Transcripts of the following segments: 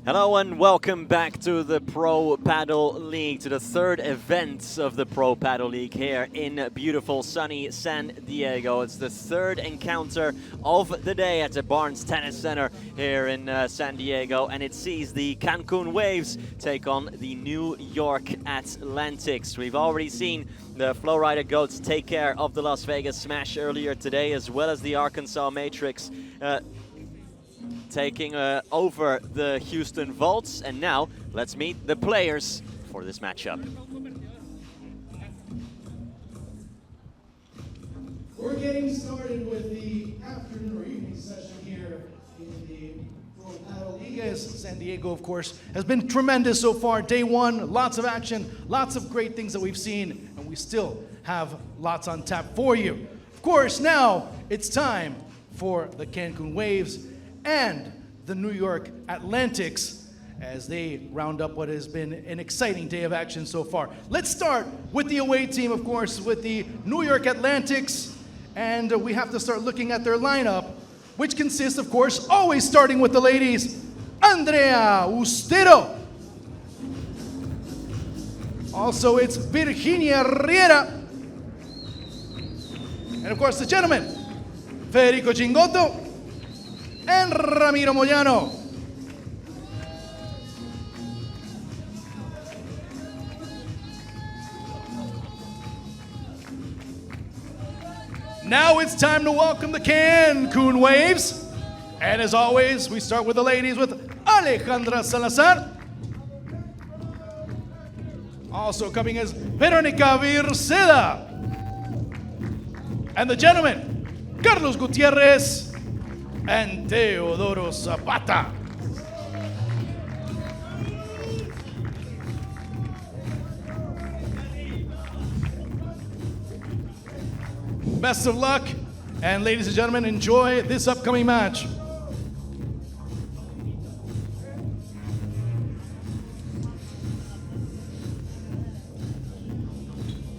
Hello and welcome back to the Pro Padel League, to the third event of the Pro Padel League here in beautiful sunny San Diego. It's the third encounter of the day at the Barnes Tennis Center here in San Diego, and it sees the Cancun Waves take on the New York Atlantics. We've already seen the Flowrider Goats take care of the Las Vegas Smash earlier today, as well as the Arkansas Matrix taking over the Houston Volts. And now let's meet the players for this matchup. We're getting started with the afternoon or evening session here in the Pro Padel League. San Diego, of course, has been tremendous so far. Day one, lots of action, lots of great things that we've seen, and we still have lots on tap for you. Of course, now it's time for the Cancun Waves and the New York Atlantics as they round up what has been an exciting day of action so far. Let's start with the away team, of course, with the New York Atlantics, and we have to start looking at their lineup, which consists, of course, always starting with the ladies, Andrea Ustero. Also, it's Virginia Riera. And of course, the gentlemen, Federico Cingotto and Ramiro Moyano. Now it's time to welcome the Cancun Waves. And as always, we start with the ladies with Alejandra Salazar. Also coming is Veronica Virceda. And the gentlemen, Carlos Gutierrez and Teodoro Zapata. Best of luck, and ladies and gentlemen, enjoy this upcoming match.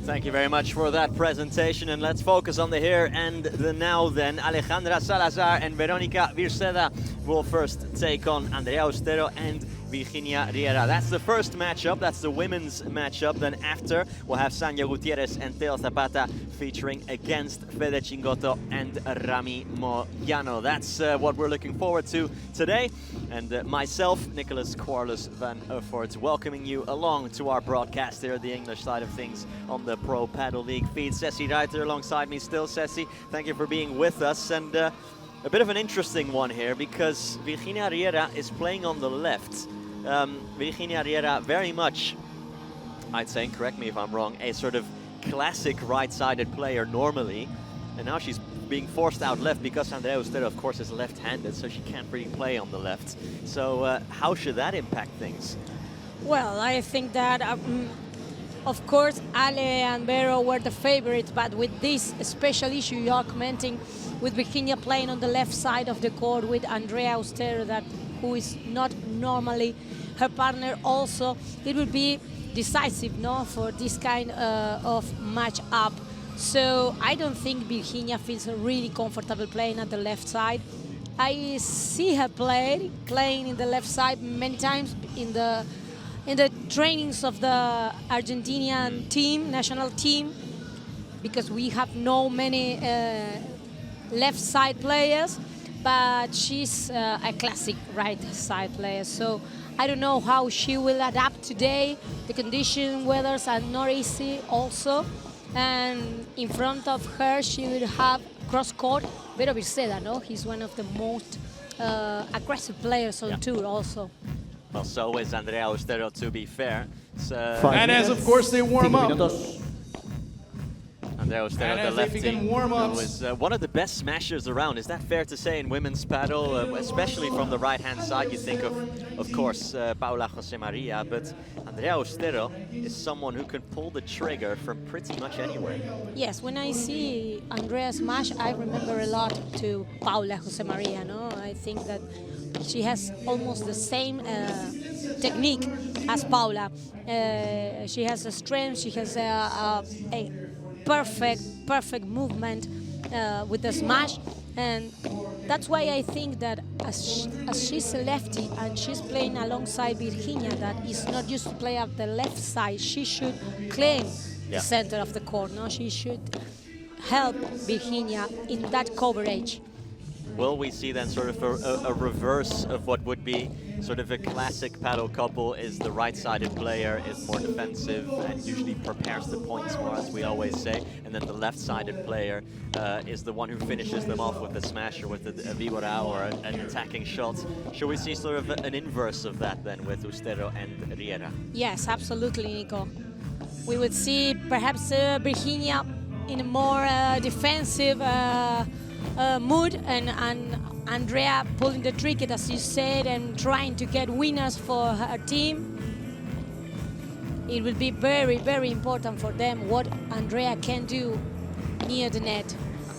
Thank you very much for that presentation, and let's focus on the here and the now then. Alejandra Salazar and Veronica Virceda will first take on Andrea Ustero and Virginia Riera. That's the first matchup, that's the women's matchup. Then after, we'll have Sanya Gutierrez and Teo Zapata featuring against Fede Cingotto and Rami Moyano. That's what we're looking forward to today. And myself, Nicholas Quarles van Uffort, welcoming you along to our broadcast here, the English side of things on the Pro Padel League feed. Ceci Reiter alongside me still. Ceci, thank you for being with us. And a bit of an interesting one here, because Virginia Riera is playing on the left. Virginia Riera very much, I'd say, correct me if I'm wrong, a sort of classic right-sided player normally, and now she's being forced out left because Andrea Ustero, of course, is left-handed, so she can't really play on the left. So how should that impact things? Well, I think that, of course, Ale and Vero were the favorites, but with this special issue you are commenting, with Virginia playing on the left side of the court with Andrea Ustero, who is not normally her partner also, it will be decisive, no, for this kind of match-up. So I don't think Virginia feels really comfortable playing at the left side. I see her playing in the left side many times in the trainings of the Argentinian team, national team, because we have no many left side players, but she's a classic right side player. So I don't know how she will adapt today. The condition, weathers are not easy also. And in front of her, she will have cross-court Vero Virceda, no? He's one of the most aggressive players on tour also. Well, so is Andrea Ustero, to be fair. So, And as, of course, they warm up. Andrea Ustero, the lefty, who is one of the best smashers around. Is that fair to say in women's paddle, especially from the right-hand side? You think of course, Paula Jose Maria, but Andrea Ustero is someone who can pull the trigger from pretty much anywhere. Yes, when I see Andrea smash, I remember a lot to Paula Jose Maria, no? I think that she has almost the same technique as Paula. She has a strength, she has a perfect movement with the smash, And that's why I think that as she's a lefty and she's playing alongside Virginia, that is not used to play at the left side, she should claim the center of the court. No, she should help Virginia in that coverage. Will we see then sort of a reverse of what would be sort of a classic paddle couple? Is the right-sided player is more defensive and usually prepares the points more, as we always say, and then the left-sided player is the one who finishes them off with a smash or with a vibora or an attacking shot. Should we see sort of an inverse of that then with Ustero and Riera? Yes, absolutely, Nico. We would see perhaps Virginia in a more defensive mood, and Andrea pulling the trigger, as you said, and trying to get winners for her team. It will be very, very important for them what Andrea can do near the net.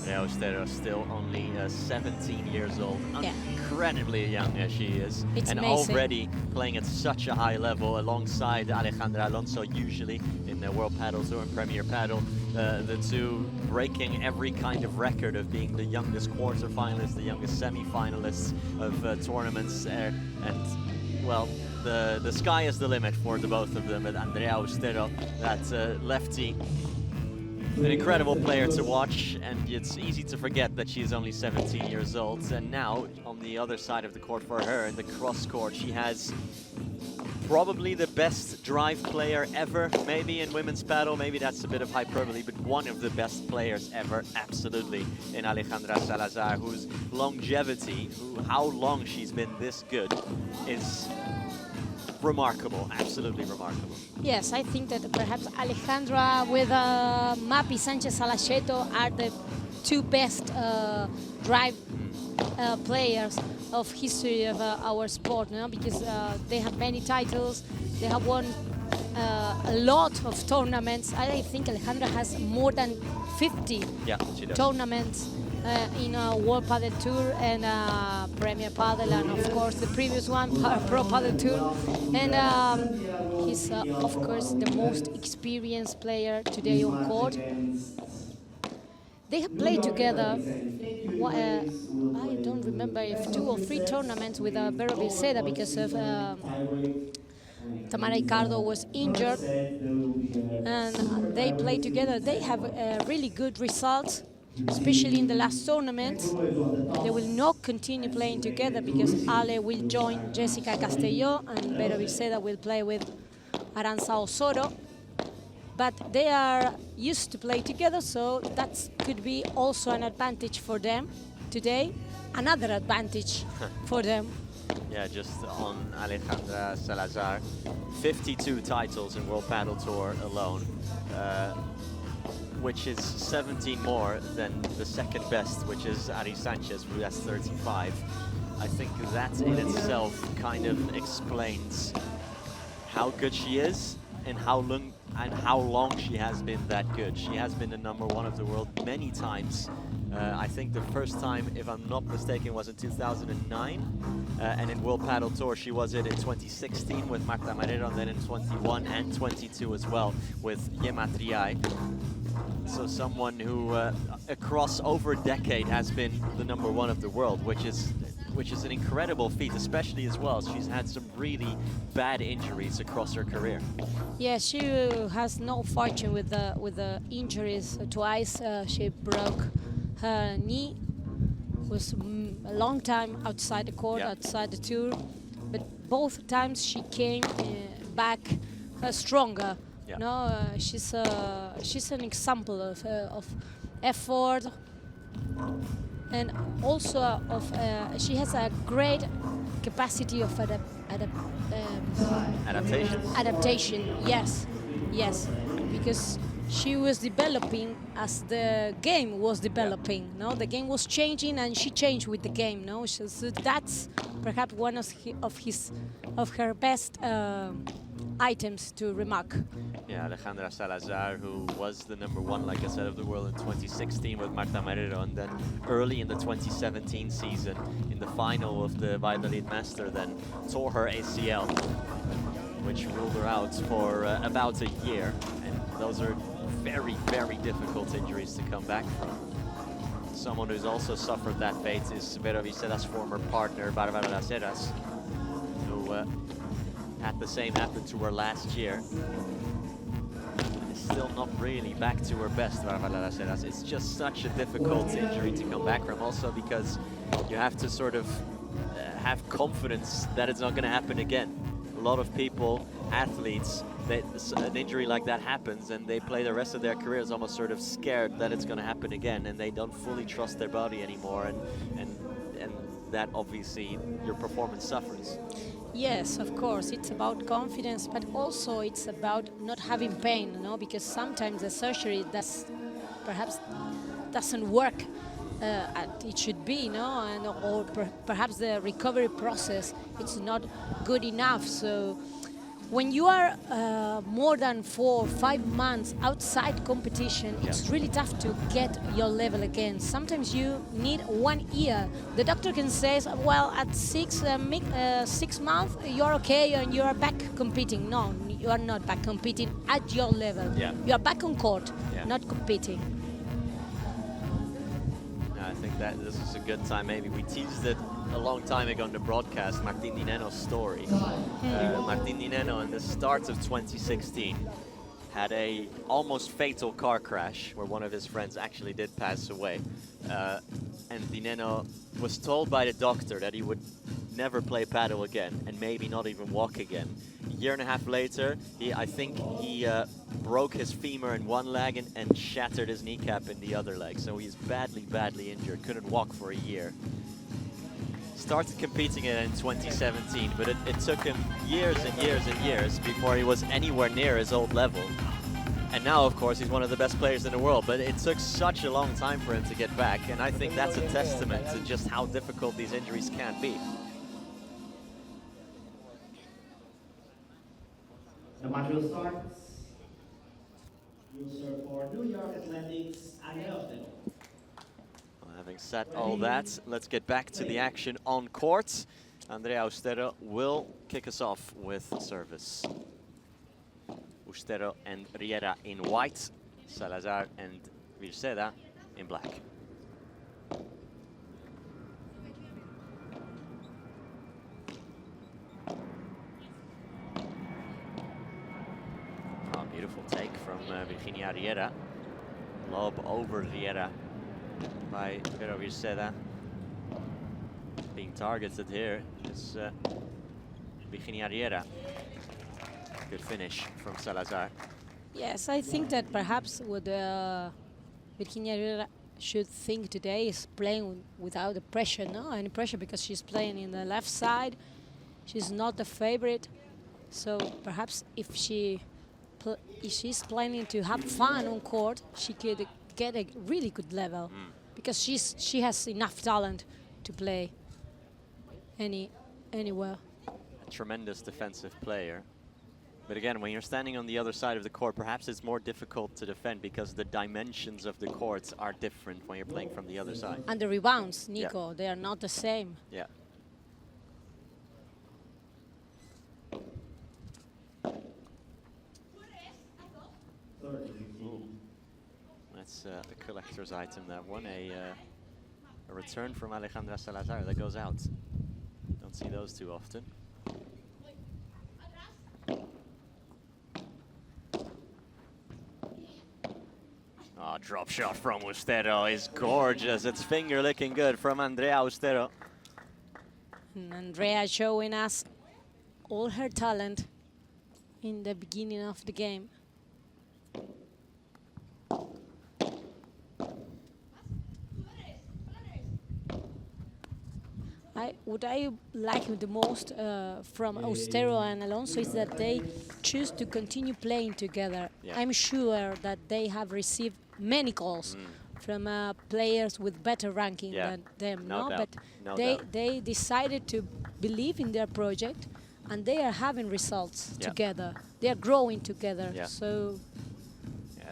Andrea Ustero still only 17 years old, incredibly young as she is, it's and amazing. already playing at such a high level alongside Alejandra Alonso, usually in the World Padel Tour and Premier Padel. The two breaking every kind of record of being the youngest quarterfinalists, the youngest semi-finalists of tournaments, and well, the sky is the limit for the both of them. And Andrea Ustero, that lefty, an incredible player to watch, and it's easy to forget that she's only 17 years old. And now, on the other side of the court for her, in the cross court, she has probably the best drive player ever, maybe in women's paddle, maybe that's a bit of hyperbole, but one of the best players ever, absolutely, in Alejandra Salazar, whose longevity, how long she's been this good, is remarkable, absolutely remarkable. Yes, I think that perhaps Alejandra with Mapi Sanchez Salacheto are the two best drive players of history of our sport, you know, because they have many titles, they have won a lot of tournaments. I think Alejandra has more than 50 tournaments in World Padel Tour and Premier Padel, and of course the previous one, Pro Padel Tour. And he's of course the most experienced player today on court. They have played together, I don't remember if 2 or 3 tournaments with Vero Virceda because of Tamara Ricardo was injured, and they played together. They have really good results, especially in the last tournament. They will not continue playing together because Ale will join Jessica Castelló and Vero Virceda will play with Aranza Osoro. But they are used to play together, so that could be also an advantage for them today. Another advantage for them. Yeah, just on Alejandra Salazar, 52 titles in World Padel Tour alone, which is 17 more than the second best, which is Ari Sanchez, who has 35. I think that in itself kind of explains how good she is and how long she has been that good. She has been the #1 of the world many times. I think the first time, if I'm not mistaken, was in 2009. And in World Padel Tour, she was it in 2016 with Marta Marrero, and then in 21 and 22 as well with Yema Triay. So someone who, across over a decade, has been the #1 of the world, which is an incredible feat, especially as well. She's had some really bad injuries across her career. Yeah, she has no fortune with the injuries. Twice she broke her knee. Was a long time outside the court, outside the tour, but both times she came back stronger. Yeah. No, she's an example of effort. And also she has a great capacity of Adaptation. adaptation, yes, because she was developing as the game was developing. No, the game was changing, and she changed with the game. No, so that's perhaps one of her best items to remark. Yeah, Alejandra Salazar, who was the #1, like I said, of the world in 2016 with Marta Marrero, and then early in the 2017 season, in the final of the Valladolid Master, then tore her ACL, which ruled her out for about a year. And those are very, very difficult injuries to come back from. someone who's also suffered that fate is Vero Viceda's former partner, Bárbara Las Heras, who had the same happen to her last year. Still not really back to her best, Bárbara Las Heras. It's just such a difficult injury to come back from, also because you have to sort of have confidence that it's not going to happen again. A lot of people, athletes, an injury like that happens and they play the rest of their careers almost sort of scared that it's going to happen again, and they don't fully trust their body anymore, and that obviously your performance suffers. Yes, of course, it's about confidence, but also it's about not having pain, you know, because sometimes the surgery perhaps doesn't work as it should be, you know, and or perhaps the recovery process it's not good enough. So when you are more than 4 or 5 months outside competition, it's really tough to get your level again. Sometimes you need 1 year. The doctor can say, well, at 6 months, you're okay and you're back competing. No, you are not back competing at your level. You are back on court, not competing. I think that this is a good time. Maybe we teased it a long time ago on the broadcast, Martín Dineno's story. Martín Dineno, in the start of 2016, had a almost fatal car crash where one of his friends actually did pass away. And Dineno was told by the doctor that he would never play paddle again and maybe not even walk again. A year and a half later, I think he broke his femur in one leg and shattered his kneecap in the other leg. So he's badly injured, couldn't walk for a year. Started competing in 2017, but it took him years and years and years before he was anywhere near his old level. And now, of course, he's one of the best players in the world, but it took such a long time for him to get back, and I think that's a testament to just how difficult these injuries can be. The match will start. We'll serve for New York Athletics, Andrea Ostero. Having said all that, let's get back to the action on court. Andrea Austero will kick us off with service. Austero and Riera in white, Salazar and Virceda in black. Oh, beautiful take from Virginia Riera. Lob over Riera by Vero Virceda. Being targeted here is Virginia Riera. Good finish from Salazar. Yes, I think that perhaps what Virginia Riera should think today is playing without the pressure, no? Any pressure, because she's playing in the left side. She's not the favorite. So perhaps if she's planning to have fun on court, she could get a really good level. Because she has enough talent to play anywhere. A tremendous defensive player. But again, when you're standing on the other side of the court, perhaps it's more difficult to defend because the dimensions of the courts are different when you're playing from the other side. And the rebounds, Nico, they are not the same. Yeah. That's a collector's item, that one. A return from Alejandra Salazar that goes out. Don't see those too often. Oh, drop shot from Austero is gorgeous. It's finger licking good from Andrea Austero. And Andrea showing us all her talent in the beginning of the game. What I like the most from Austero and Alonso is that they choose to continue playing together. I'm sure that they have received many calls from players with better ranking than them, but they decided to believe in their project, and they are having results together. They are growing together. So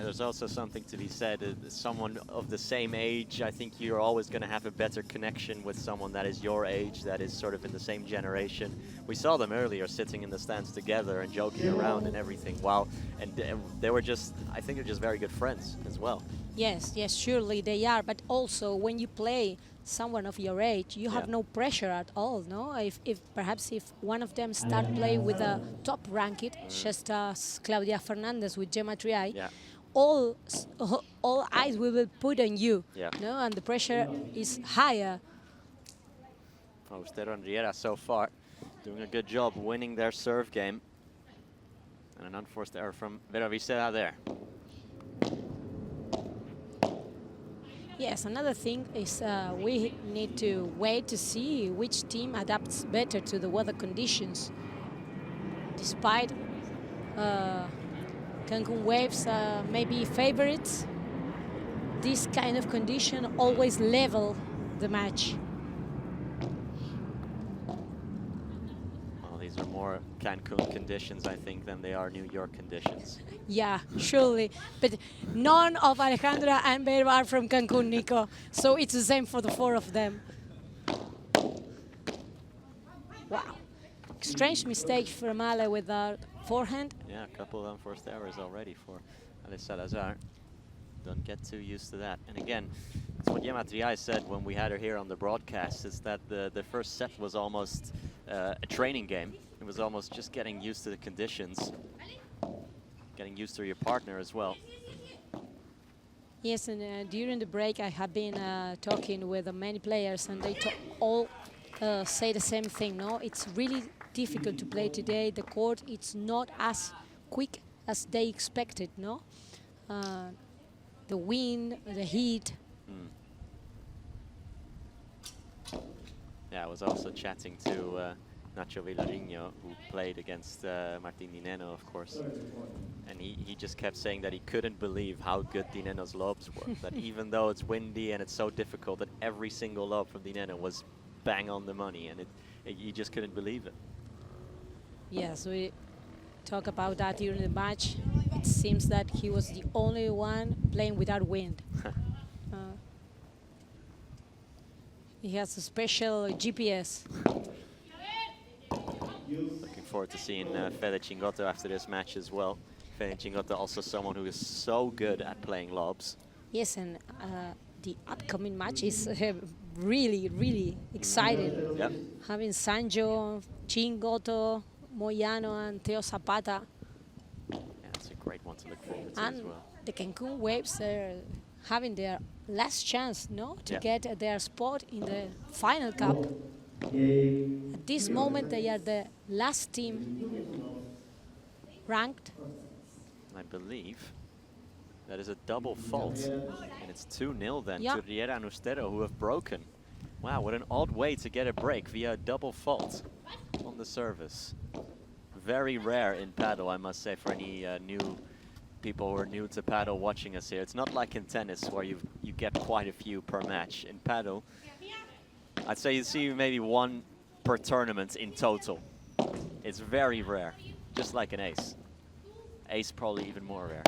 there's also something to be said. Someone of the same age, I think you're always going to have a better connection with someone that is your age, that is sort of in the same generation. We saw them earlier sitting in the stands together and joking around and everything. Wow. And they were just, I think they're just very good friends as well. Yes, yes, surely they are. But also, when you play someone of your age, you have no pressure at all, no? If perhaps if one of them start playing with a top ranked, just as Claudia Fernandez with Gemma Triay, all eyes will be put on you, no? And the pressure is higher. Austero and Riera so far doing a good job winning their serve game. And an unforced error from Vera Viceda there. Yes, another thing is we need to wait to see which team adapts better to the weather conditions. Despite Cancun Waves may be favorites, this kind of condition always level the match. Well, these are more Cancun conditions, I think, than they are New York conditions. Yeah, surely. But none of Alejandra and Vero are from Cancun, Nico. So it's the same for the four of them. Wow. Strange mistake from Ale with that forehand. Yeah, a couple of unforced errors already for Ale Salazar. Don't get too used to that. And again, it's what Gemma Triay said when we had her here on the broadcast, is that the first set was almost a training game. It was almost just getting used to the conditions, getting used to your partner as well. Yes, and during the break I have been talking with many players, and they all say the same thing, no? It's really difficult to play today. The court, it's not as quick as they expected, no? The wind, the heat. Yeah, I was also chatting to Nacho Villarino, who played against Martin Dineno, of course. And he just kept saying that he couldn't believe how good Dineno's lobes were. That even though it's windy and it's so difficult, that every single lob from Dineno was bang on the money, and he just couldn't believe it. Yes, we talk about that during the match. It seems that he was the only one playing without wind. He has a special GPS. Looking forward to seeing Fede Chingotto after this match as well. Fede Chingotto also someone who is so good at playing lobs. Yes, and the upcoming match is really, really exciting. Yep. Having Sanjo, Chingotto, Moyano, and Teo Zapata. Yeah, it's a great one to look forward to And as well. the Cancun Waves are having their last chance, no, to get their spot in the final cup. At this moment, they are the last team ranked. I believe that is a double fault, and it's 2-0 then to Riera and Austero, who have broken. Wow, what an odd way to get a break via a double fault on the service. Very rare in paddle, I must say, for any new people who are new to paddle watching us here. It's not like in tennis where you get quite a few per match. In paddle, I'd say you see maybe one per tournament in total. It's very rare, just like an ace. Ace probably even more rare.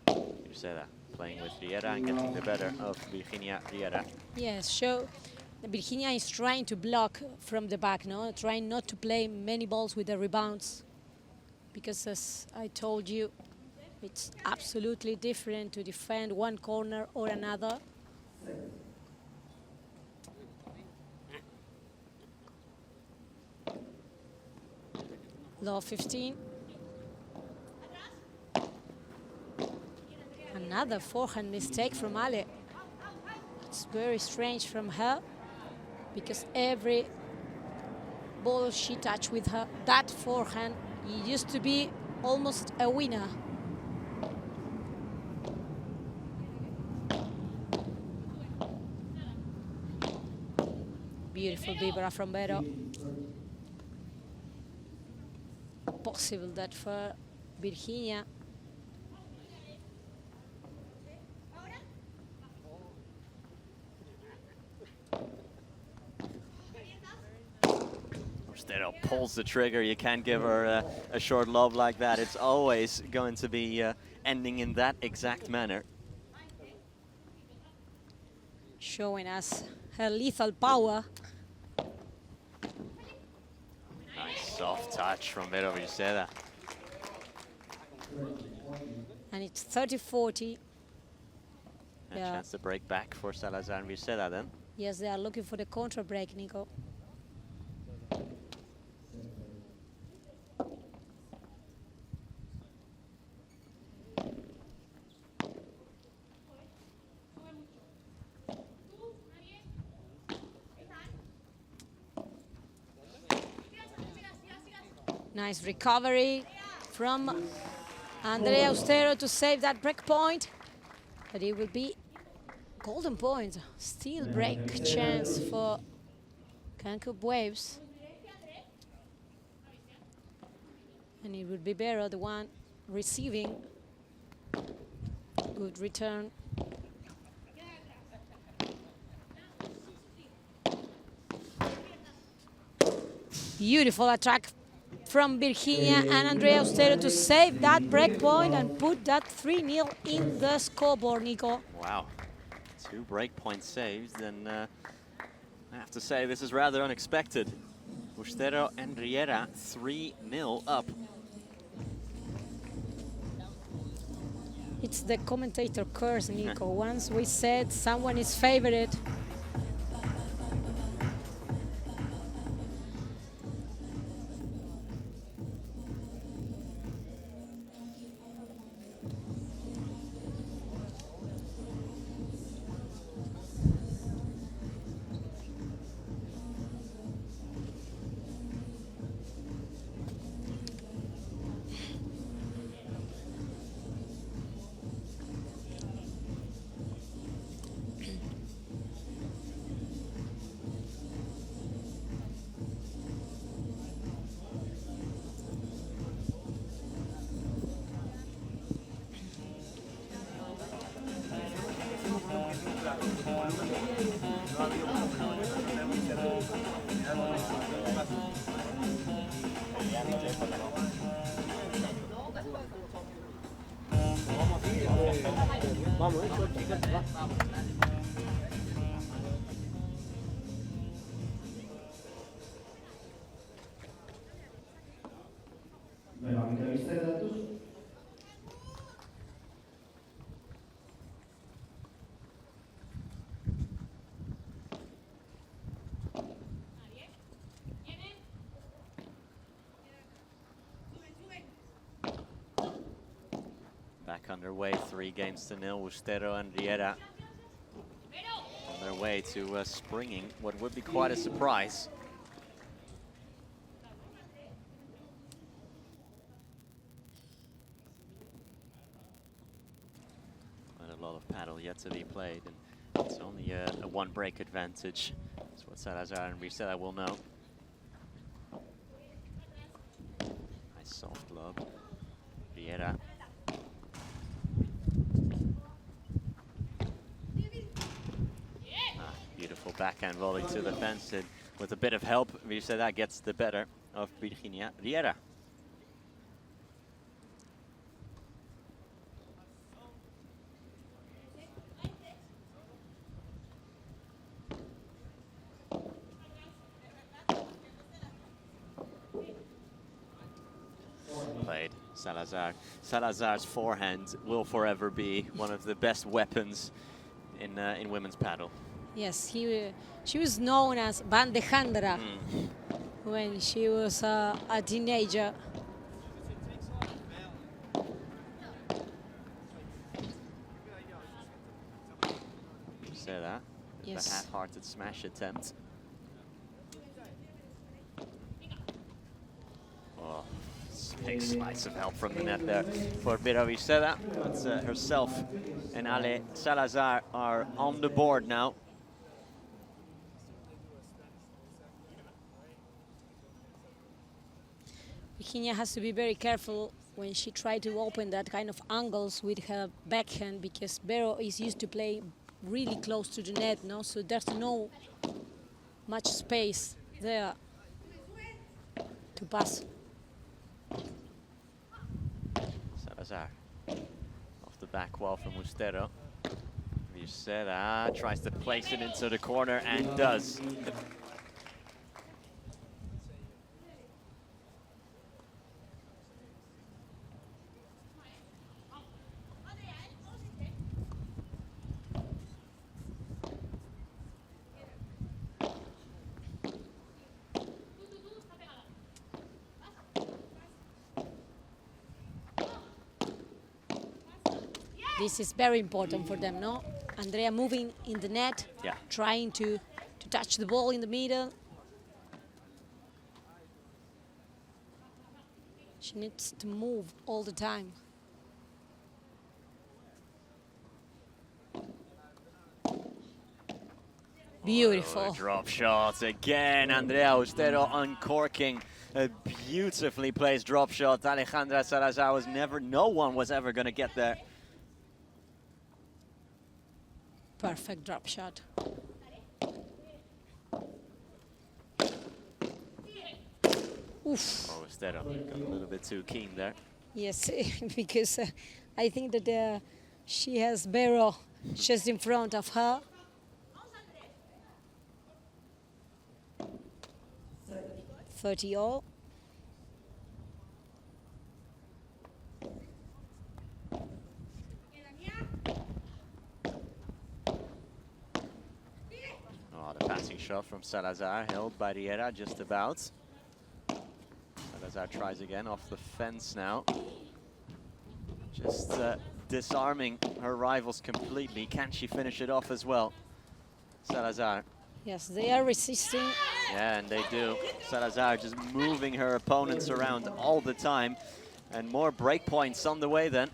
You say that, playing with Riera and getting the better of Virginia Riera. Yes, so Virginia is trying to block from the back, no? Trying not to play many balls with the rebounds. Because as I told you, it's absolutely different to defend one corner or another. Low 15. Another forehand mistake from Ale. It's very strange from her, because every ball she touched with her, that forehand, used to be almost a winner. Beautiful vibra from Vero. Possible that for Virginia. Ustero pulls the trigger. You can't give her a short lob like that. It's always going to be ending in that exact manner. Showing us her lethal power. Nice soft touch from Vero Virceda. And it's 30-40. A chance to break back for Salazar and Virceda then. Yes, they are looking for the contra break, Nico. Nice recovery from Andrea Austero to save that break point. But it will be golden point. Still break chance for Cancun Waves. And it would be Vero, the one receiving. Good return. Beautiful attack from Virginia and Andrea Austero to save that break point and put that 3-0 in the scoreboard, Nico. Wow, 2 break point saves, and I have to say this is rather unexpected. Austero and Riera 3-0 up. It's the commentator curse, Nico. Once we said someone is favored. Back underway, 3-0. Austero and Riera on their way to springing what would be quite a surprise. Quite a lot of paddle yet to be played, and it's only a 1 break advantage. That's what Salazar and Virceda will know. Nice soft lob. Riera. Beautiful backhand volley to the fence, and with a bit of help, Virceda gets the better of Virginia Riera. Played Salazar. Salazar's forehand will forever be one of the best weapons in women's paddle. Yes, she was known as Bandejandra when she was a teenager. Say that? Yes. The half-hearted smash attempt. Oh, big slice of help from the net there for Vero Virceda. That's herself and Ale Salazar are on the board now. Virginia has to be very careful when she tries to open that kind of angles with her backhand, because Vero is used to play really close to the net, no? So there's no much space there. to pass. Salazar off the back wall from Ustero. Virceda tries to place it into the corner and does. This is very important for them, no? Andrea moving in the net, Yeah. trying to touch the ball in the middle. She needs to move all the time. Beautiful. Oh, drop shots again. Andrea Ustero uncorking a beautifully placed drop shot. Alejandra Salazar was no one was ever going to get there. Perfect drop shot. Oof. Oh, Ustero got a little bit too keen there. Yes, because I think that she has Barrow just in front of her. .30 Oh, the passing shot from Salazar, held by Riera just about. Salazar tries again off the fence now. Just disarming her rivals completely. Can she finish it off as well? Salazar. Yes, they are resisting. Yeah, and they do. Salazar just moving her opponents around all the time. And more break points on the way then.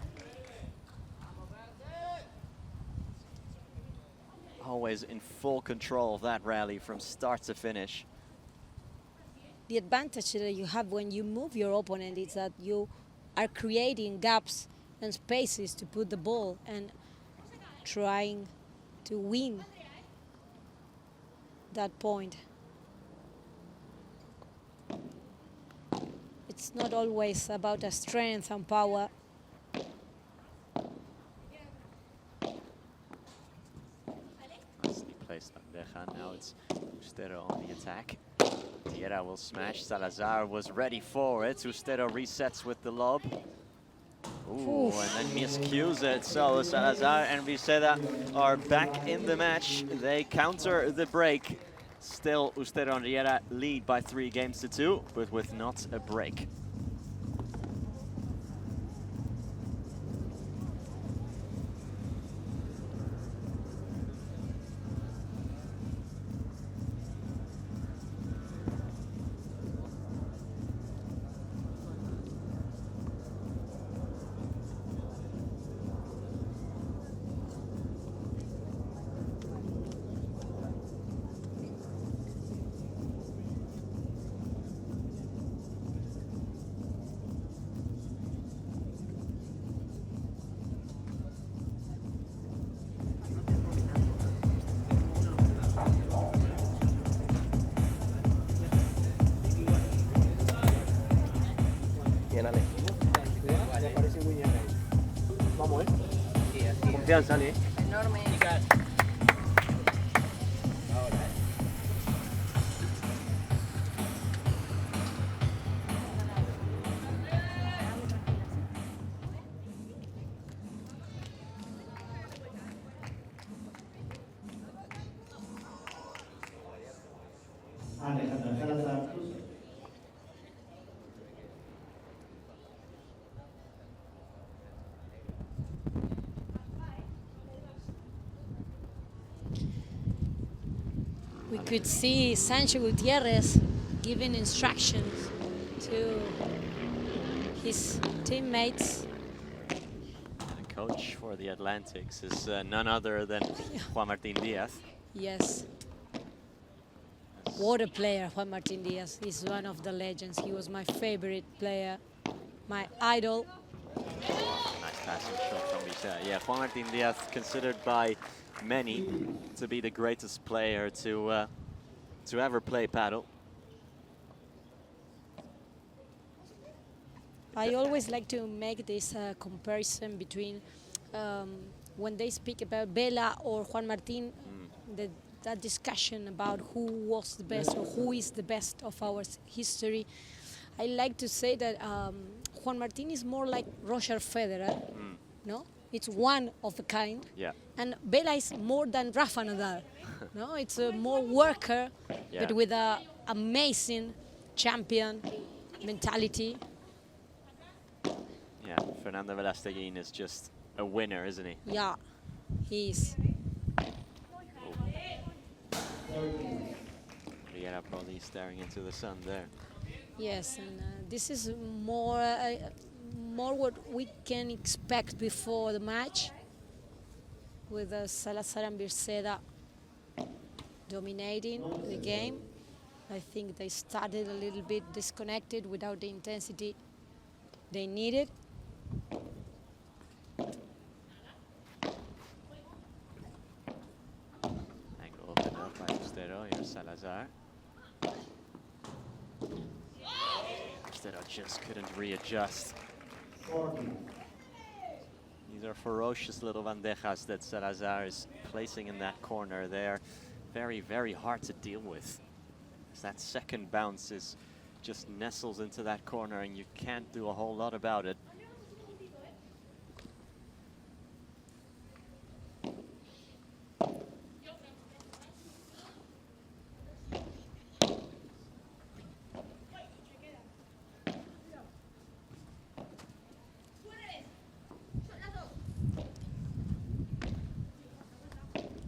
Always in full control of that rally from start to finish. The advantage that you have when you move your opponent is that you are creating gaps and spaces to put the ball and trying to win that point. It's not always about the strength and power. Nicely placed Bandeja. Now it's Ustero on the attack. Riera will smash. Salazar was ready for it. Ustero resets with the lob. Ooh, and then miscues it. So Salazar and Virceda are back in the match. They counter the break. Still, Ustero and Riera lead by 3 games to 2, but with not a break. Confianza, ¿eh? Enorme. Alejandra Salazar, We could see Sancho Gutierrez giving instructions to his teammates. The coach for the Atlantics is none other than Juan Martin Diaz. Yes. What a player, Juan Martin Diaz. He's one of the legends. He was my favorite player, my idol. Nice passing shot from Virceda. Yeah, Juan Martin Diaz considered by many to be the greatest player to ever play paddle. I always like to make this comparison between when they speak about Bela or Juan Martin, that discussion about who was the best or who is the best of our history. I like to say that Juan Martin is more like Roger Federer, no? It's one of a kind. Yeah. And Bela is more than Rafa Nadal. No, it's a more worker, Yeah. but with an amazing champion mentality. Yeah, Fernando Velasteguin is just a winner, isn't he? Yeah, he is. Riera probably staring into the sun there. Yes, and this is more what we can expect before the match, with Salazar and Birceda dominating the game. I think they started a little bit disconnected without the intensity they needed. Angle opened up by Ustero. Here's Salazar. Ustero just couldn't readjust. These are ferocious little bandejas that Salazar is placing in that corner. They're very, very hard to deal with. As that second bounce is just nestles into that corner and you can't do a whole lot about it.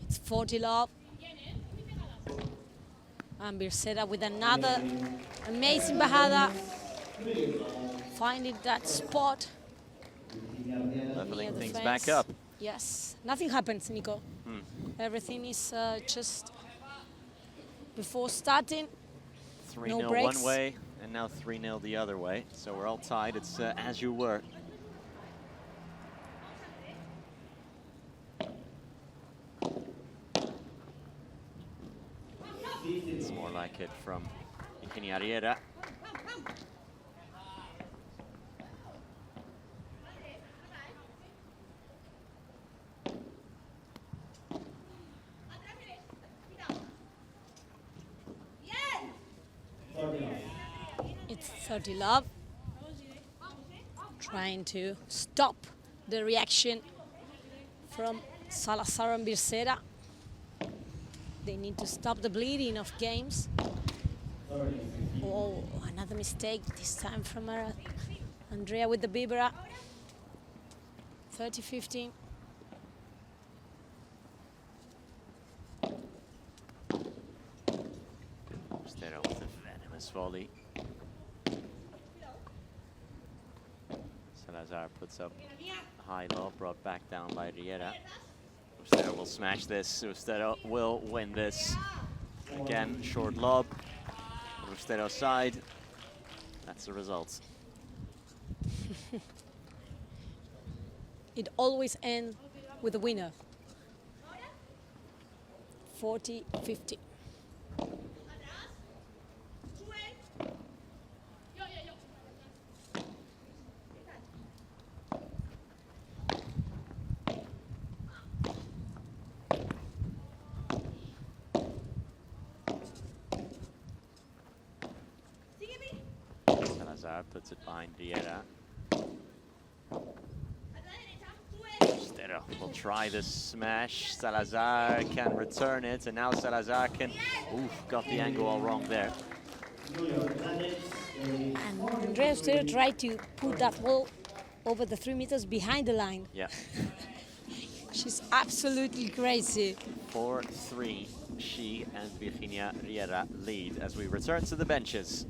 It's 40 love. And Birceda with another amazing bajada, finding that spot. Leveling near the things fence. back up. Yes, nothing happens, Nico. Everything is just before starting. 3-0 No breaks. one way, and now 3-0 the other way. So we're all tied. It's as you were. It's more like it from Virginia Riera. It's 30 love. Trying to stop the reaction from Salazar and Birceda. They need to stop the bleeding of games. Oh, another mistake, this time from Andrea with the Bibera. 30-15. Ustero with a venomous volley. Salazar puts up a high low, brought back down by Riera. Ustero will smash this. Ustero will win this. Again, short lob. Ustero's side. That's the result. It always ends with a winner. 40-50. Salazar puts it behind Riera. Ustero will try this smash. Salazar can return it, and now Salazar can... Oof, got the angle all wrong there. And Andrea Ustero tried to put that ball over the 3 meters behind the line. Yeah. She's absolutely crazy. 4-3, she and Virginia Riera lead as we return to the benches.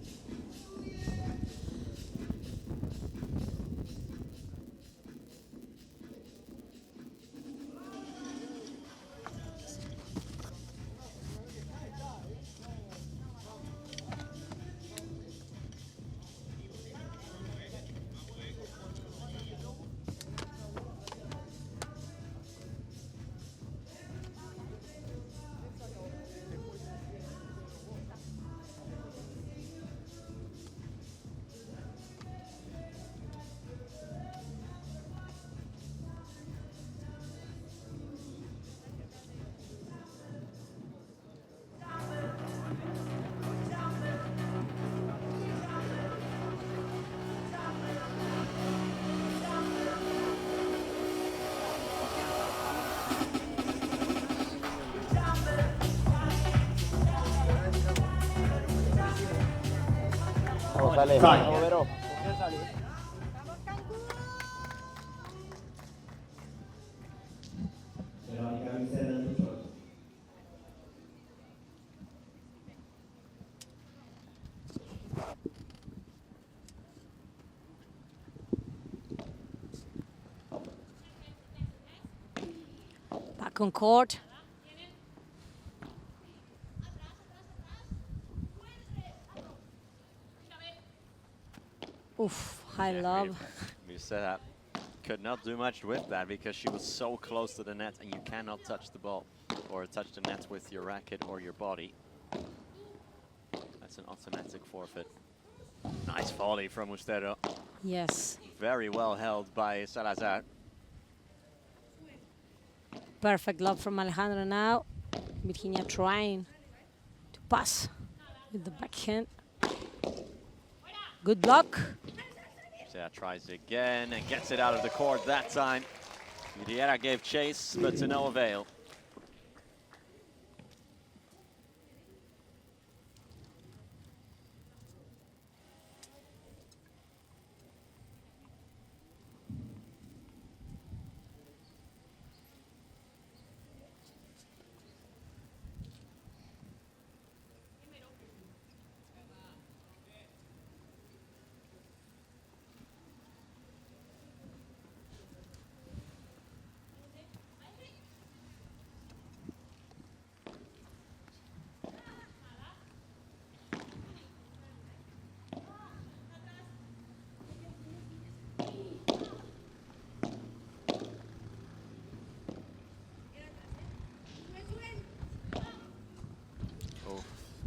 Start. Veronica Vicena to choice. Back on court. Oof, high love. Virceda could not do much with that because she was so close to the net, and you cannot touch the ball or touch the net with your racket or your body. That's an automatic forfeit. Nice volley from Ustero. Yes. Very well held by Salazar. Perfect love from Alejandra now. Virginia trying to pass with the backhand. Good block. Virceda tries again and gets it out of the court that time. Vidiera gave chase, but to no avail.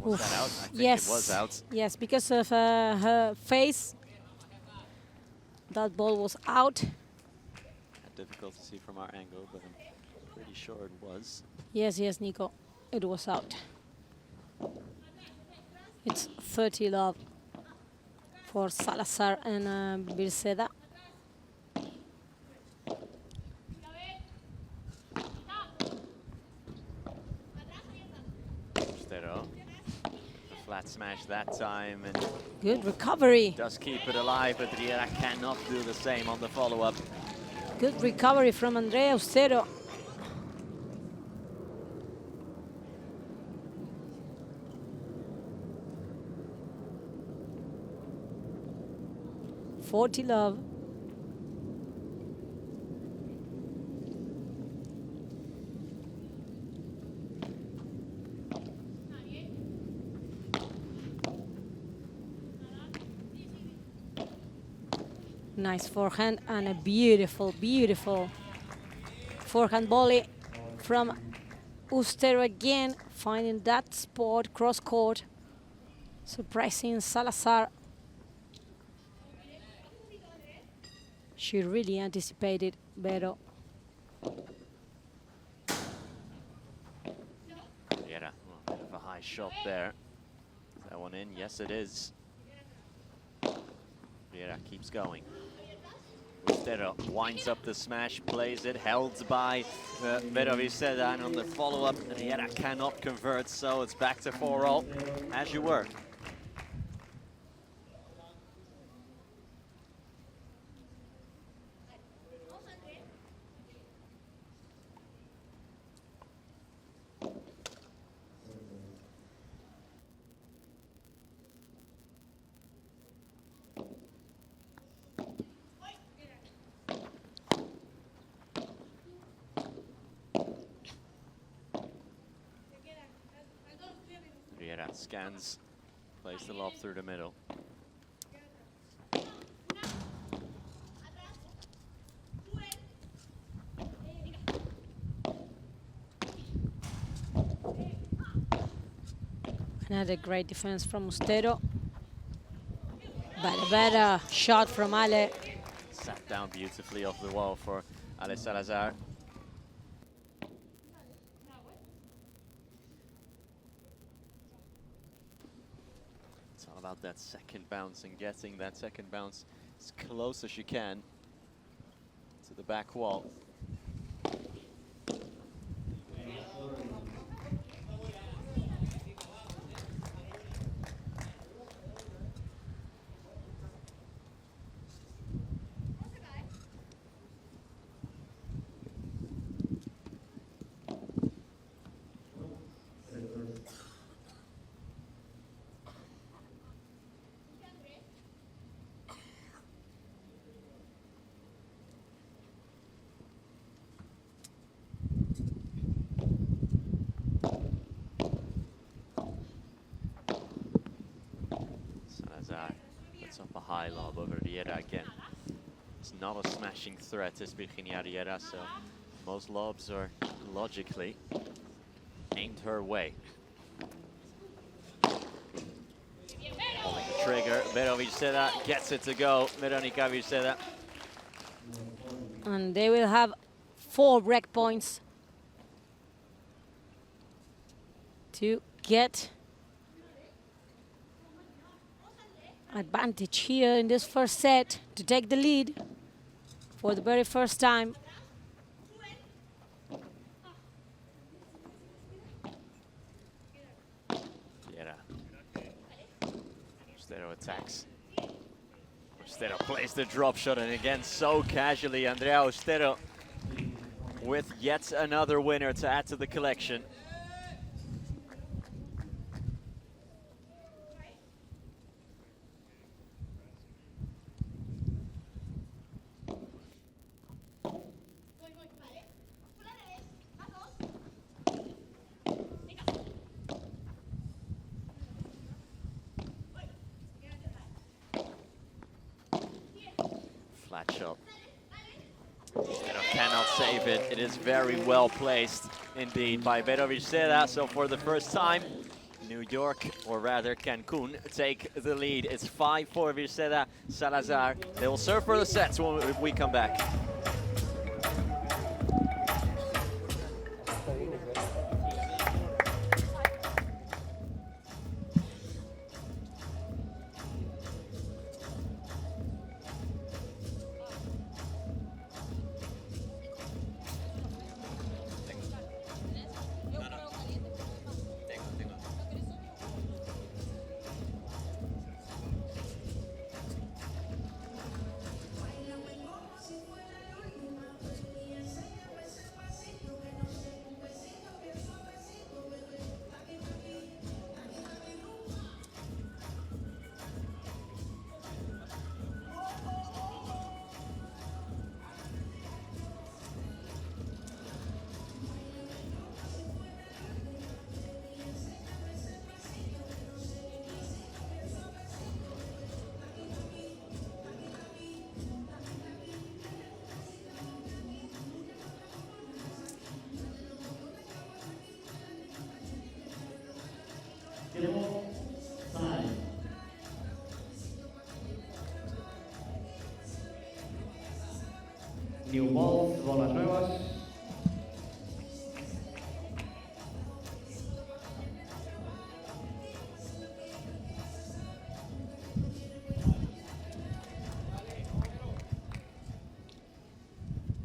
Was that out? I think yes. it was out. Yes, because of her face, that ball was out. Difficult to see from our angle, but I'm pretty sure it was. Yes, yes, Nico, it was out. It's 30 love for Salazar and Virceda. Ustero. Flat smash that time, and Good recovery. does keep it alive, but Riera cannot do the same on the follow-up. Good recovery from Andrea Ustero. $40 love. Nice forehand and a beautiful, beautiful forehand volley from Ustero again, finding that spot, cross court, surprising Salazar. She really anticipated Vero. Riera, a bit of a high shot there. Is that one in? Yes, it is. Riera keeps going. Ustero winds up the smash, plays it, held by Vero Virceda, and on the follow-up, Riera cannot convert, so it's back to 4-all, as you were. Riera scans, plays the lob through the middle. Another great defense from Ustero. But a better shot from Ale. Sat down beautifully off the wall for Ale Salazar. It's all about that second bounce and getting that second bounce as close as you can to the back wall. Salazar puts up a high lob over Riera again. It's not a smashing threat, is Virginia Riera, so most lobs are logically aimed her way. Pulling the trigger, Vero Virceda gets it to go, Veronica Virceda. And they will have 4 break points to get advantage here in this first set to take the lead for the very first time. Riera. Stero attacks. Stero plays the drop shot, and again so casually Andrea Austero with yet another winner to add to the collection. Flat shot. Vero cannot save it. It is very well placed indeed by Vero Virceda. So for the first time, New York, or rather Cancun, take the lead. It's 5-4 Virceda Salazar. They will serve for the sets when we come back. New balls, bolas nuevas.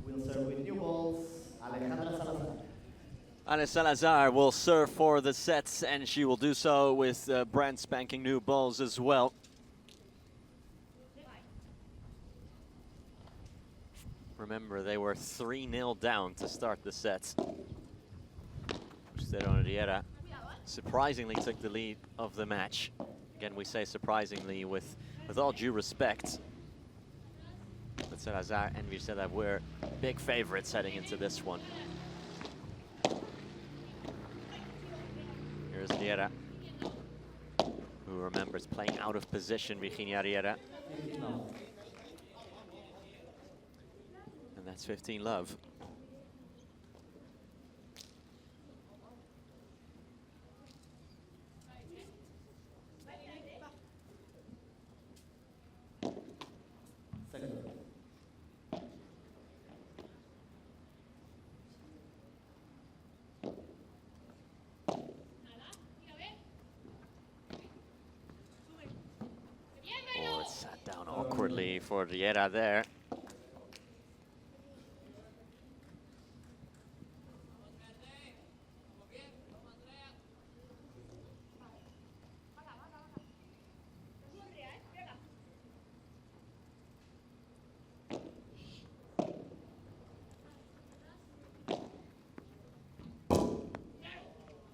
We'll serve with new balls, Alejandra Salazar. Ale Salazar will serve for the sets, and she will do so with brand spanking new balls as well. Remember, they were 3-0 down to start the sets. Stero Riera surprisingly took the lead of the match. Again, we say surprisingly with all due respect. But Salazar and Virceda were big favorites heading into this one. Here's Riera, who remembers playing out of position, Virginia Riera. And that's 15 love. Oh, it sat down awkwardly for Riera there.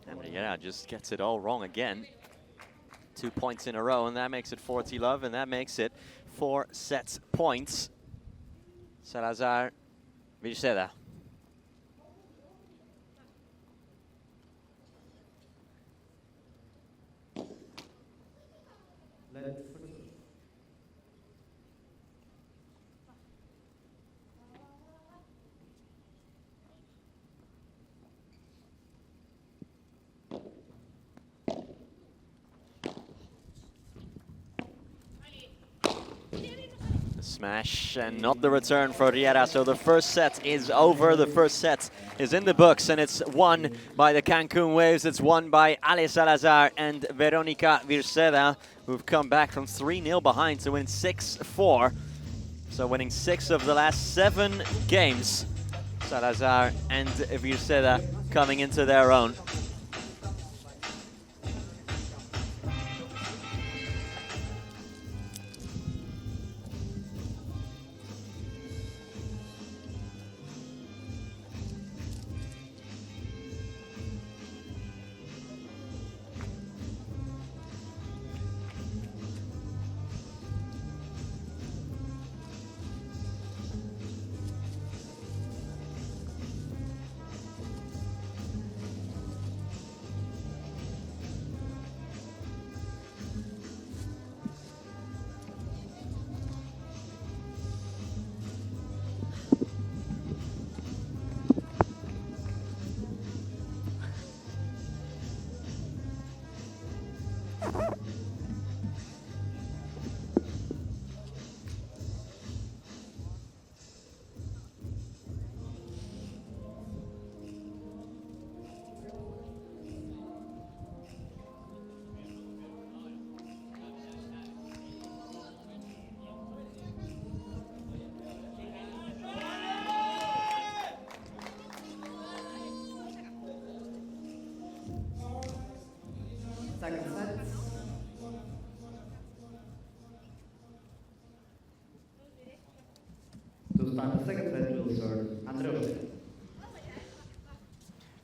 And Riera just gets it all wrong again. 2 points in a row, and that makes it 40 love, and that makes it 4 sets points. Salazar, Virceda. Let's smash and not the return for Riera. So the first set is over. The first set is in the books and it's won by the Cancun Waves. It's won by Ale Salazar and Veronica Virceda, who've come back from 3-0 behind to win 6-4. So winning 6 of the last 7 games. Salazar and Virceda coming into their own. Second set. To start the second set, will serve Andrea.